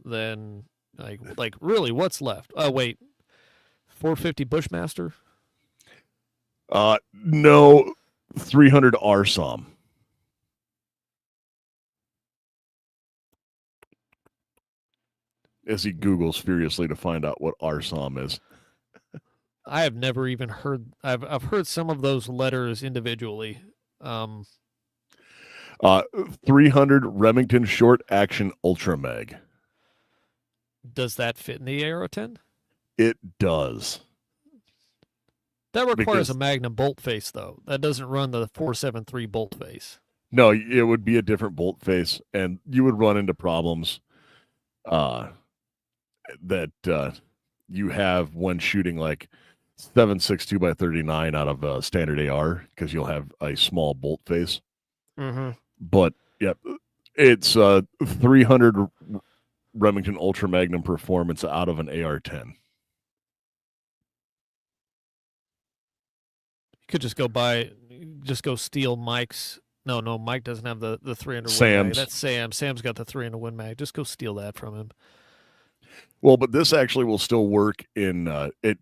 then like really, what's left? Oh wait, 450 Bushmaster. No, 300 RSOM. As he Googles furiously to find out what RSOM is. I have never even heard. I've heard some of those letters individually. 300 Remington Short Action Ultra Mag. Does that fit in the AR-10? It does. That requires a Magnum bolt face, though. That doesn't run the 473 bolt face. No, it would be a different bolt face, and you would run into problems that you have when shooting like 7.62 by 39 out of a standard AR, because you'll have a small bolt face. Mm-hmm. But yeah, it's 300 Remington Ultra Magnum Performance out of an AR-10. You could just go steal Mike's. No, Mike doesn't have the 300 Sam's. Win Mag. That's Sam. Sam's got the 300 Win Mag. Just go steal that from him. Well, but this actually will still work in, it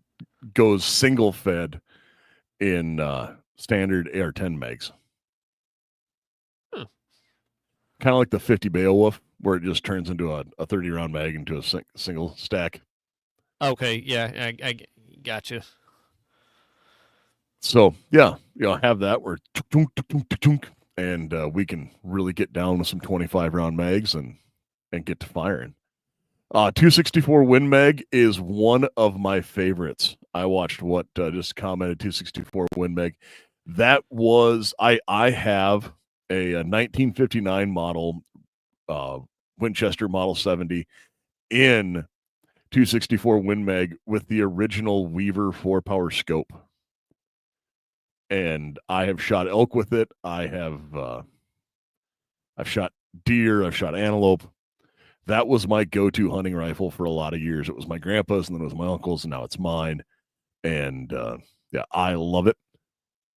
goes single fed in standard AR-10 mags. Huh. Kind of like the 50 Beowulf, where it just turns into a 30-round mag into a single stack. Okay, yeah, I gotcha. So, yeah, have that where and we can really get down with some 25-round mags and get to firing. 264 Win Mag is one of my favorites. I watched what just commented 264 Win Mag. That was, I have a 1959 model Winchester Model 70 in 264 Win Mag with the original Weaver 4-power scope. And I have shot elk with it. I've shot deer. I've shot antelope. That was my go-to hunting rifle for a lot of years. It was my grandpa's, and then it was my uncle's, and now it's mine. And yeah, I love it.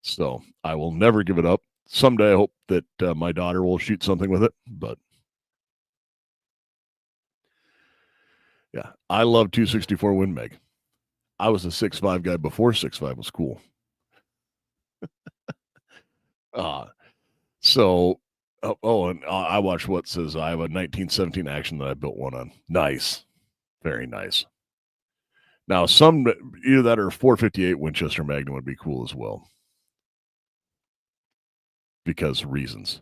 So I will never give it up. Someday I hope that my daughter will shoot something with it. But yeah, I love 264 Win Mag. I was a 6.5 guy before 6.5 was cool. Uh, so, and I watched what says I have a 1917 action that I built one on. Nice. Very nice. Now, some either that or 458 Winchester Magnum would be cool as well. Because reasons.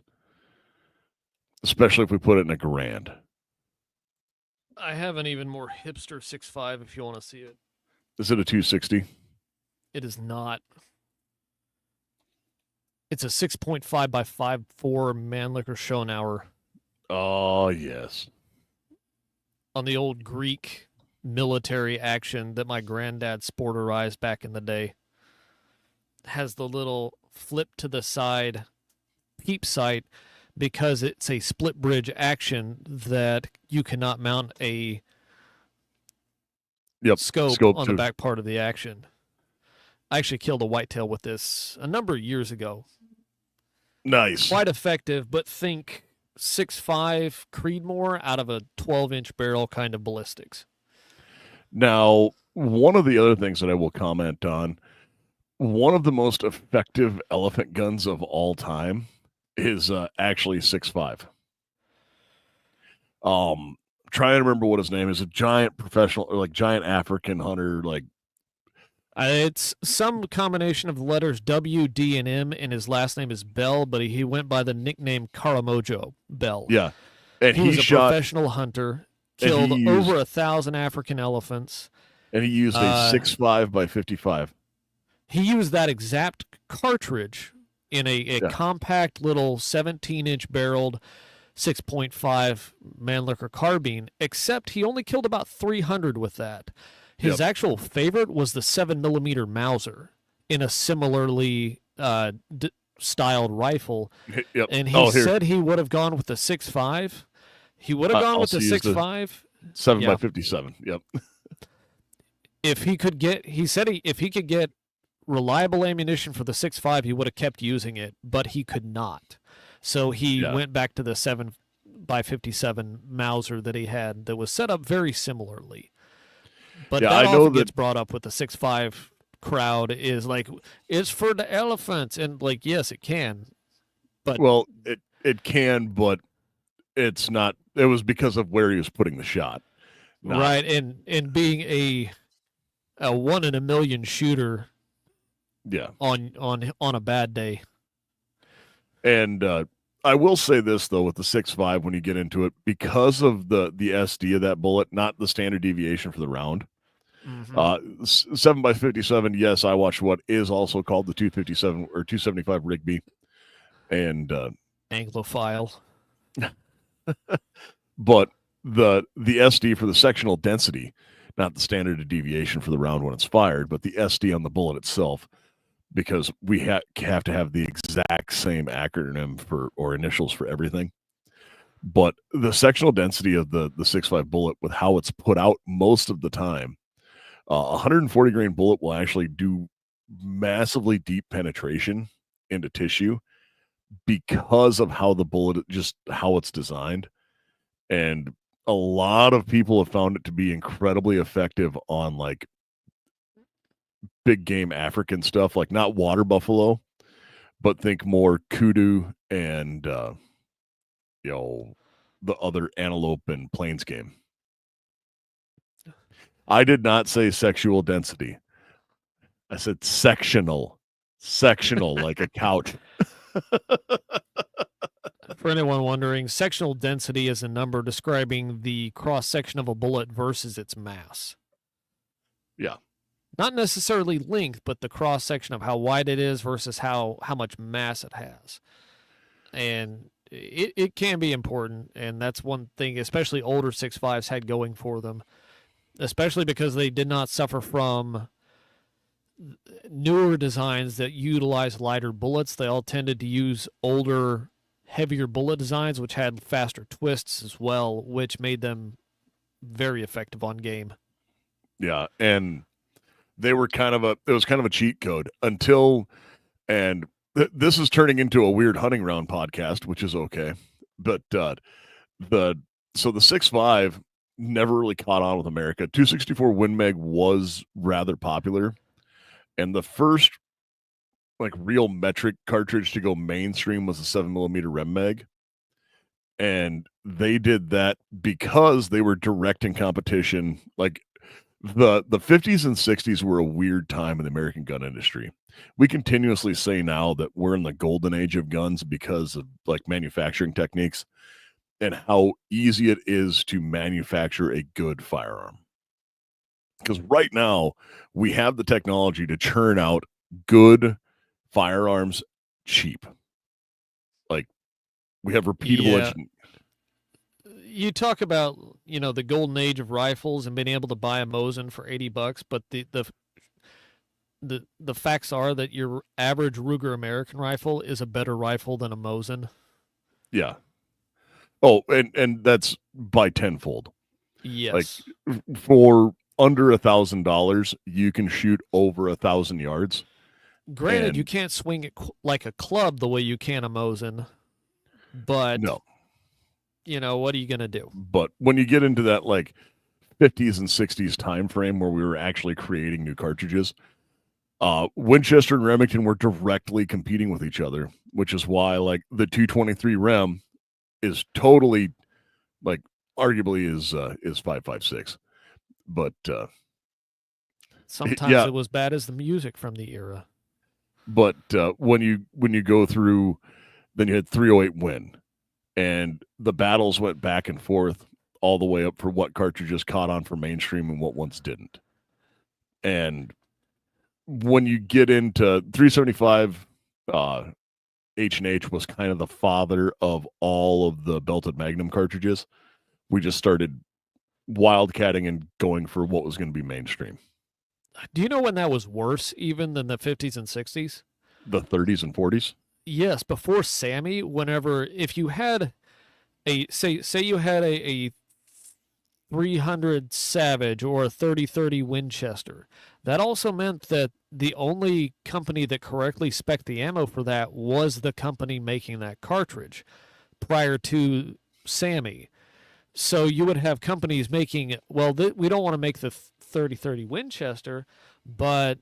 Especially if we put it in a Garand. I have an even more hipster 6.5 if you want to see it. Is it a 260? It is not. It's a 6.5 by 5.4 Mannlicher Schonauer. Oh, yes. On the old Greek military action that my granddad sporterized back in the day. Has the little flip to the side peep sight because it's a split bridge action that you cannot mount a scope on the back part of the action. I actually killed a whitetail with this a number of years ago. Nice. Quite effective, but think 6.5 Creedmoor out of a 12-inch barrel kind of ballistics. Now, one of the other things that I will comment on, one of the most effective elephant guns of all time is actually 6.5. Trying to remember what his name is. A giant professional, or like giant African hunter, like it's some combination of the letters W, D, and M, and his last name is Bell, but he went by the nickname Karamojo Bell. Yeah, and he was a professional hunter, killed over 1,000 African elephants, and he used a 6.5 by 55. He used that exact cartridge in a compact little 17-inch barreled 6.5 Mannlicher carbine, except he only killed about 300 with that. His actual favorite was the 7mm Mauser in a similarly styled rifle. Yep. And he said he would have gone with the 6.5. He would have gone with the 6.5. 7 by 57. Yep. If he could get, if he could get reliable ammunition for the 6.5, he would have kept using it, but he could not. So he went back to the 7 by 57 Mauser that he had that was set up very similarly. But that often gets brought up with the 6.5 crowd is like, it's for the elephants. And like, yes, it can. But well, it can, but it's not. It was because of where he was putting the shot. Right. And being a 1 in a million shooter on a bad day. And I will say this, though, with the 6.5, when you get into it, because of the SD of that bullet, not the standard deviation for the round, 7 by 57, yes, I watched what is also called the 257 or 275 Rigby. And Anglophile. But the SD for the sectional density, not the standard deviation for the round when it's fired, but the SD on the bullet itself, because we have to have the exact same acronym or initials for everything. But the sectional density of the 6.5 bullet, with how it's put out most of the time, 140 grain bullet will actually do massively deep penetration into tissue because of how the bullet, just how it's designed. And a lot of people have found it to be incredibly effective on like big game African stuff, like not water buffalo, but think more kudu and the other antelope and plains game. I did not say sexual density. I said sectional like a couch. For anyone wondering, sectional density is a number describing the cross-section of a bullet versus its mass. Yeah. Not necessarily length, but the cross-section of how wide it is versus how much mass it has. And it can be important, and that's one thing, especially older 6.5s had going for them, especially because they did not suffer from newer designs that utilize lighter bullets. They all tended to use older, heavier bullet designs, which had faster twists as well, which made them very effective on game. Yeah, and they were it was kind of a cheat code until, and this is turning into a weird hunting round podcast, which is okay. But so the 6.5 never really caught on with America. 264 Win Mag was rather popular. And the first like real metric cartridge to go mainstream was a 7mm Rem Mag. And they did that because they were directing competition. Like the 50s and 60s were a weird time in the American gun industry. We continuously say now that we're in the golden age of guns because of like manufacturing techniques and how easy it is to manufacture a good firearm. Because right now we have the technology to churn out good firearms cheap. Like we have repeatable Yeah. You talk about, the golden age of rifles and being able to buy a Mosin for $80, but the facts are that your average Ruger American rifle is a better rifle than a Mosin. Yeah. Oh, and that's by tenfold. Like Yes. for under $1,000, you can shoot over 1,000 yards. Granted, you And can't swing it like a club the way you can a Mosin, but no, what are you going to do? but when you get into that like 50s and 60s time frame where we were actually creating new cartridges, Winchester and Remington were directly competing with each other, which is why like the 223 Rem is totally like arguably is 5.56, but Sometimes yeah, it was bad as the music from the era. but when you go through, then you had 308 Win, and the battles went back and forth all the way up for what cartridges caught on for mainstream and what ones didn't. And when you get into 375, H&H was kind of the father of all of the belted Magnum cartridges. We just started wildcatting and going for what was going to be mainstream. Do you know when that was worse even than the 50s and 60s? The 30s and 40s. Yes, before Sammy, whenever if you had a say you had a 300 Savage or a 3030 Winchester, that also meant that the only company that correctly spec'd the ammo for that was the company making that cartridge prior to Sammy. So you would have companies making, well, we don't want to make the 3030 Winchester, but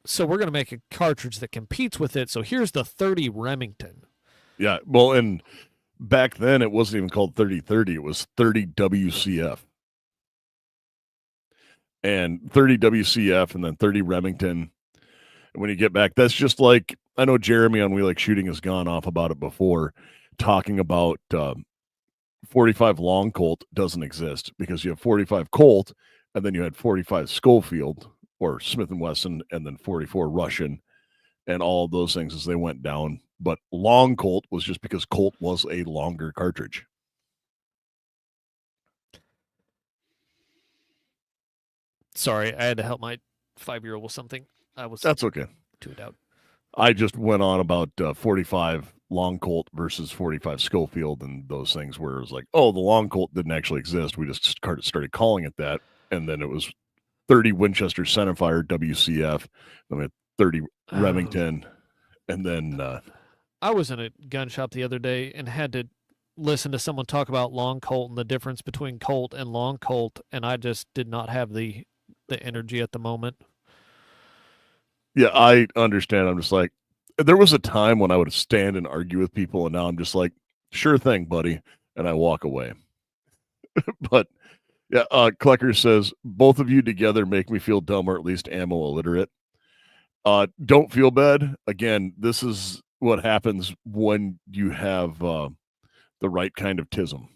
so we're going to make a cartridge that competes with it. So here's the 30 Remington. Yeah, well, and back then it wasn't even called 3030, it was 30 WCF. And 30 WCF and then 30 Remington. And when you get back, that's just like, I know Jeremy on We Like Shooting has gone off about it before, talking about 45 Long Colt doesn't exist because you have 45 Colt and then you had 45 Schofield or Smith & Wesson and then 44 Russian and all of those things as they went down. But Long Colt was just because Colt was a longer cartridge. Sorry, I had to help my 5-year-old with something. That's okay. Tuned out. I just went on about 45 Long Colt versus 45 Schofield and those things where it was like, oh, the Long Colt didn't actually exist. We just started calling it that. And then it was 30 Winchester Centerfire WCF, then we had 30 Remington, and then I was in a gun shop the other day and had to listen to someone talk about Long Colt and the difference between Colt and Long Colt, and I just did not have the energy at the moment. Yeah, I understand. I'm just like, there was a time when I would stand and argue with people, and now I'm just like, sure thing, buddy, and I walk away. But yeah, Klecker says both of you together make me feel dumb or at least ammo illiterate. Don't feel bad. Again, this is what happens when you have the right kind of tism.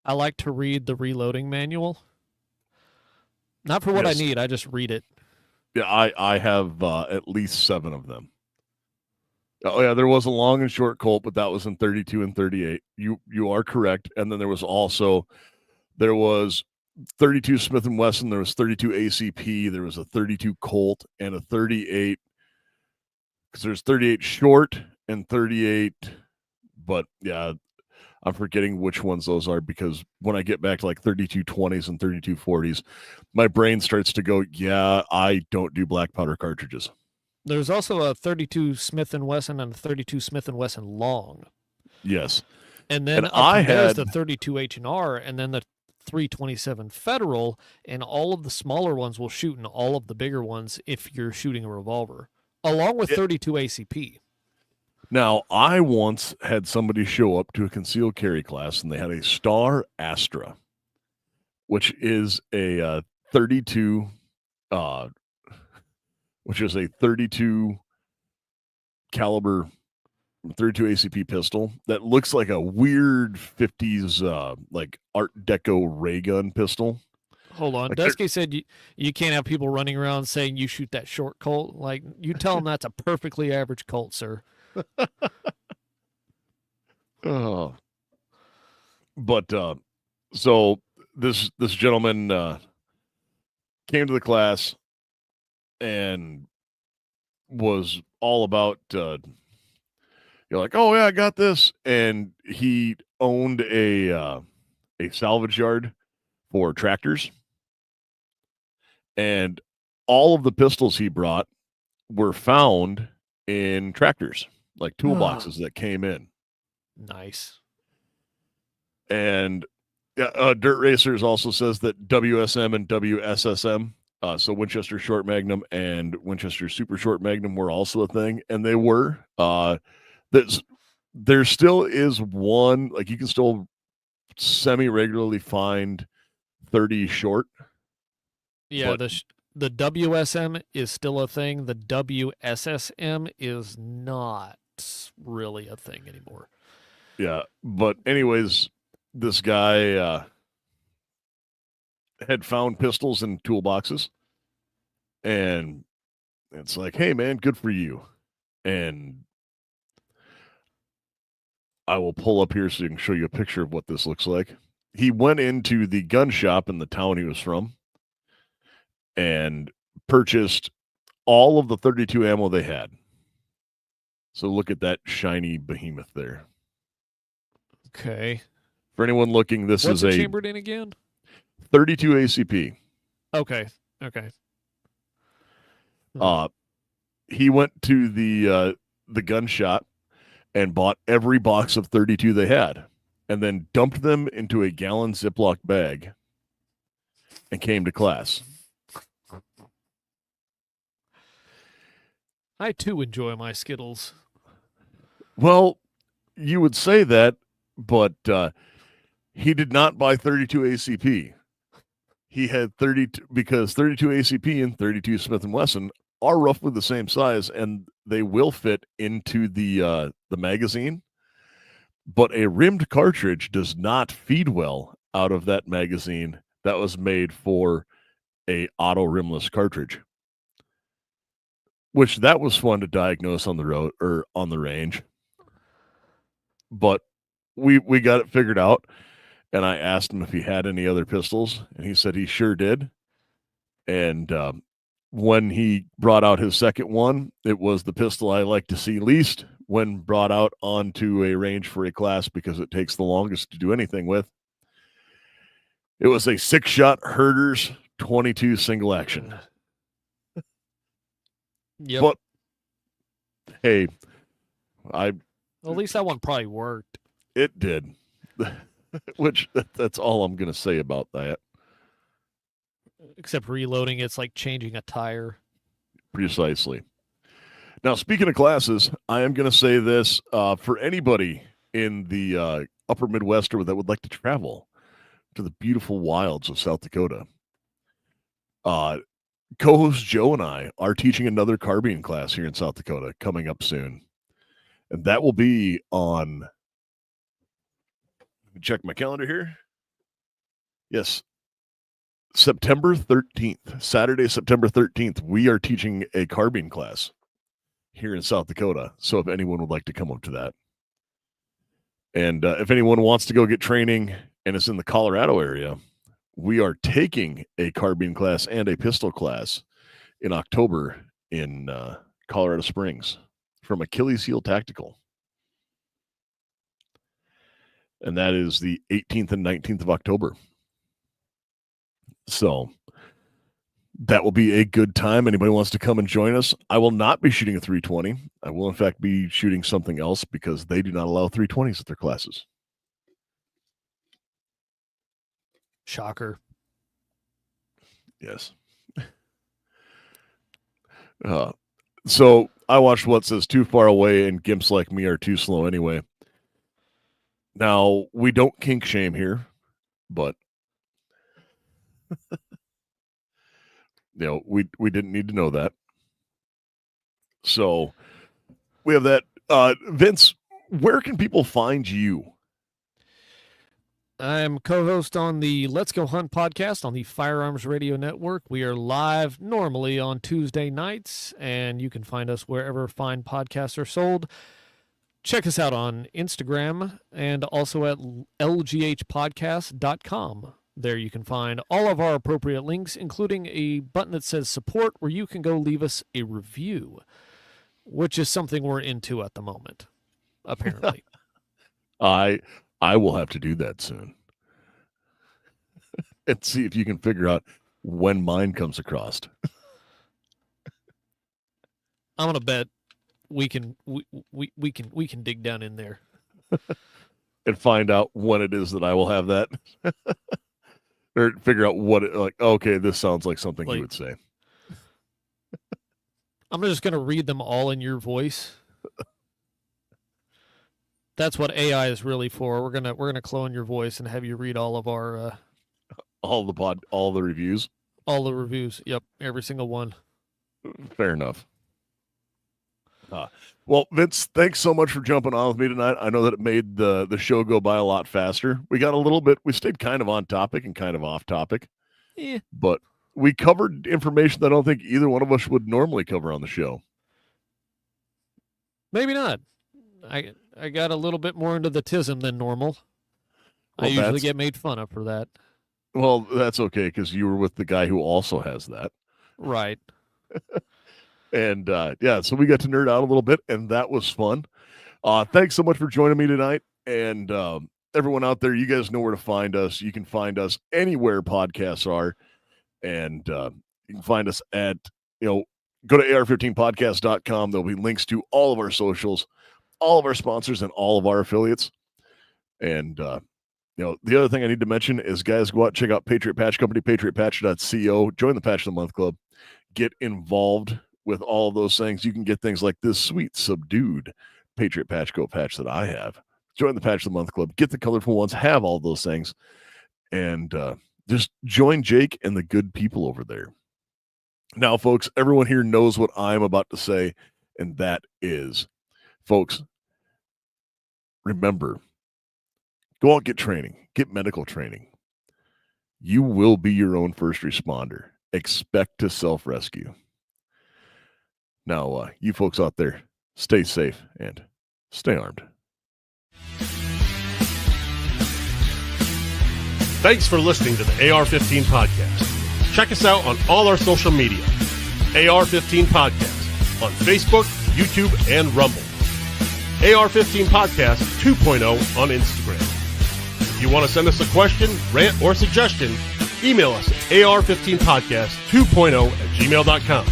I like to read the reloading manual. Not for what I need, I just read it. Yeah, I have at least 7 of them. Oh yeah, there was a long and short Colt, but that was in 32 and 38. You are correct. And then there was 32 Smith & Wesson, there was 32 ACP, there was a 32 Colt and a 38 because there's 38 short and 38, but yeah, I'm forgetting which ones those are because when I get back to like 32 20s and 32 40s, my brain starts to go, yeah, I don't do black powder cartridges. There's also a 32 Smith & Wesson and a 32 Smith & Wesson long. Yes. And then there's the 32 H&R and then the 327 Federal, and all of the smaller ones will shoot in all of the bigger ones if you're shooting a revolver. along with 32 ACP. Now, I once had somebody show up to a concealed carry class, and they had a Star Astra, which is a 32, uh, which is a 32 caliber 32 ACP pistol that looks like a weird 50s like Art Deco ray gun pistol. Hold on. Like Dusky said you can't have people running around saying you shoot that short Colt. Like, you tell them that's a perfectly average Colt, sir. Oh. But so this gentleman came to the class and was all about you're like, oh yeah, I got this, and he owned a salvage yard for tractors, and all of the pistols he brought were found in tractors, like toolboxes that came in. Nice. And Dirt Racers also says that WSM and WSSM, so Winchester Short Magnum and Winchester Super Short Magnum, were also a thing, and they were. There still is one, like you can still semi-regularly find 30 short. Yeah, the WSM is still a thing. The WSSM is not really a thing anymore. Yeah, but anyways, this guy had found pistols in toolboxes, and it's like, hey man, good for you. And I will pull up here so you can show you a picture of what this looks like. He went into the gun shop in the town he was from and purchased all of the 32 ammo they had. So look at that shiny behemoth there. Okay. For anyone looking, this What's is it a chambered in again? 32 ACP. Okay. He went to the gun shop and bought every box of 32 they had, and then dumped them into a gallon Ziploc bag and came to class. I too enjoy my Skittles. Well, you would say that, but he did not buy 32 ACP. He had 32 because 32 ACP and 32 Smith & Wesson are roughly the same size, and they will fit into the magazine. But a rimmed cartridge does not feed well out of that magazine that was made for a auto rimless cartridge. Which that was fun to diagnose on the road or on the range. But we got it figured out, and I asked him if he had any other pistols, and he said he sure did. And when he brought out his second one, it was the pistol I like to see least when brought out onto a range for a class because it takes the longest to do anything with. It was a 6-shot Herder's 22 single action. Yep. But hey, well, at least that one probably worked. It did. Which that's all I'm going to say about that. Except reloading, it's like changing a tire. Precisely. Now, speaking of classes, I am going to say this for anybody in the upper Midwest or that would like to travel to the beautiful wilds of South Dakota. Co-host Joe and I are teaching another carbine class here in South Dakota coming up soon. And that will be on, let me check my calendar here. Yes, September 13th, Saturday, September 13th, we are teaching a carbine class here in South Dakota. So if anyone would like to come up to that. And if anyone wants to go get training and is in the Colorado area, we are taking a carbine class and a pistol class in October in Colorado Springs from Achilles Heel Tactical. And that is the 18th and 19th of October. So that will be a good time. Anybody wants to come and join us? I will not be shooting a 320. I will, in fact, be shooting something else because they do not allow 320s at their classes. Shocker. Yes. So I watched what says too far away, and gimps like me are too slow anyway. Now, we don't kink shame here, but we didn't need to know that. So we have that. Vince, where can people find you? I'm co-host on the Let's Go Hunt podcast on the Firearms Radio Network. We are live normally on Tuesday nights, and you can find us wherever fine podcasts are sold. Check us out on Instagram and also at lghpodcast.com. There you can find all of our appropriate links, including a button that says support, where you can go leave us a review, which is something we're into at the moment, apparently. I will have to do that soon. And see if you can figure out when mine comes across. I'm gonna bet we can dig down in there and find out when it is that I will have that. Or figure out what it, like, okay, this sounds like something you would say. I'm just gonna read them all in your voice. That's what AI is really for. We're gonna clone your voice and have you read all of our all the reviews. All the reviews. Yep, every single one. Fair enough. Well, Vince, thanks so much for jumping on with me tonight. I know that it made the show go by a lot faster. We stayed kind of on topic and kind of off topic. Yeah. But we covered information that I don't think either one of us would normally cover on the show. Maybe not. I got a little bit more into the tism than normal. Well, I usually get made fun of for that. Well, that's okay, because you were with the guy who also has that. Right. And, so we got to nerd out a little bit, and that was fun. Thanks so much for joining me tonight. And everyone out there, you guys know where to find us. You can find us anywhere podcasts are. And you can find us at, go to AR-15podcast.com. There'll be links to all of our socials, all of our sponsors, and all of our affiliates. And, the other thing I need to mention is, guys, go out and check out Patriot Patch Company, patriotpatch.co. Join the Patch of the Month Club. Get involved with all of those things. You can get things like this sweet, subdued Patriot Patch Coat patch that I have. Join the Patch of the Month Club. Get the colorful ones. Have all those things. And just join Jake and the good people over there. Now, folks, everyone here knows what I'm about to say, and that is, folks, remember, go out and get training. Get medical training. You will be your own first responder. Expect to self-rescue. Now, you folks out there, stay safe and stay armed. Thanks for listening to the AR-15 podcast. Check us out on all our social media. AR-15 podcast on Facebook, YouTube, and Rumble. AR-15 podcast 2.0 on Instagram. If you want to send us a question, rant, or suggestion, email us at AR-15podcast2.0@gmail.com.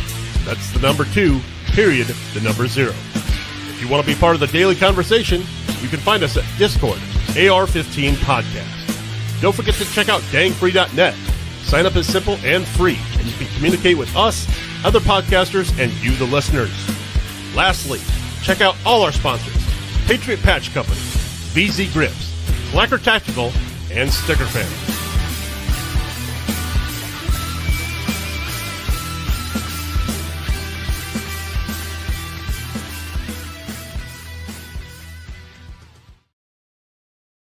That's the number 2, period, the number 0. If you want to be part of the daily conversation, you can find us at Discord, AR-15 podcast. Don't forget to check out dangfree.net. Sign up is simple and free, and you can communicate with us, other podcasters, and you, the listeners. Lastly, check out all our sponsors: Patriot Patch Company, VZ Grips, Slacker Tactical, and Sticker Family.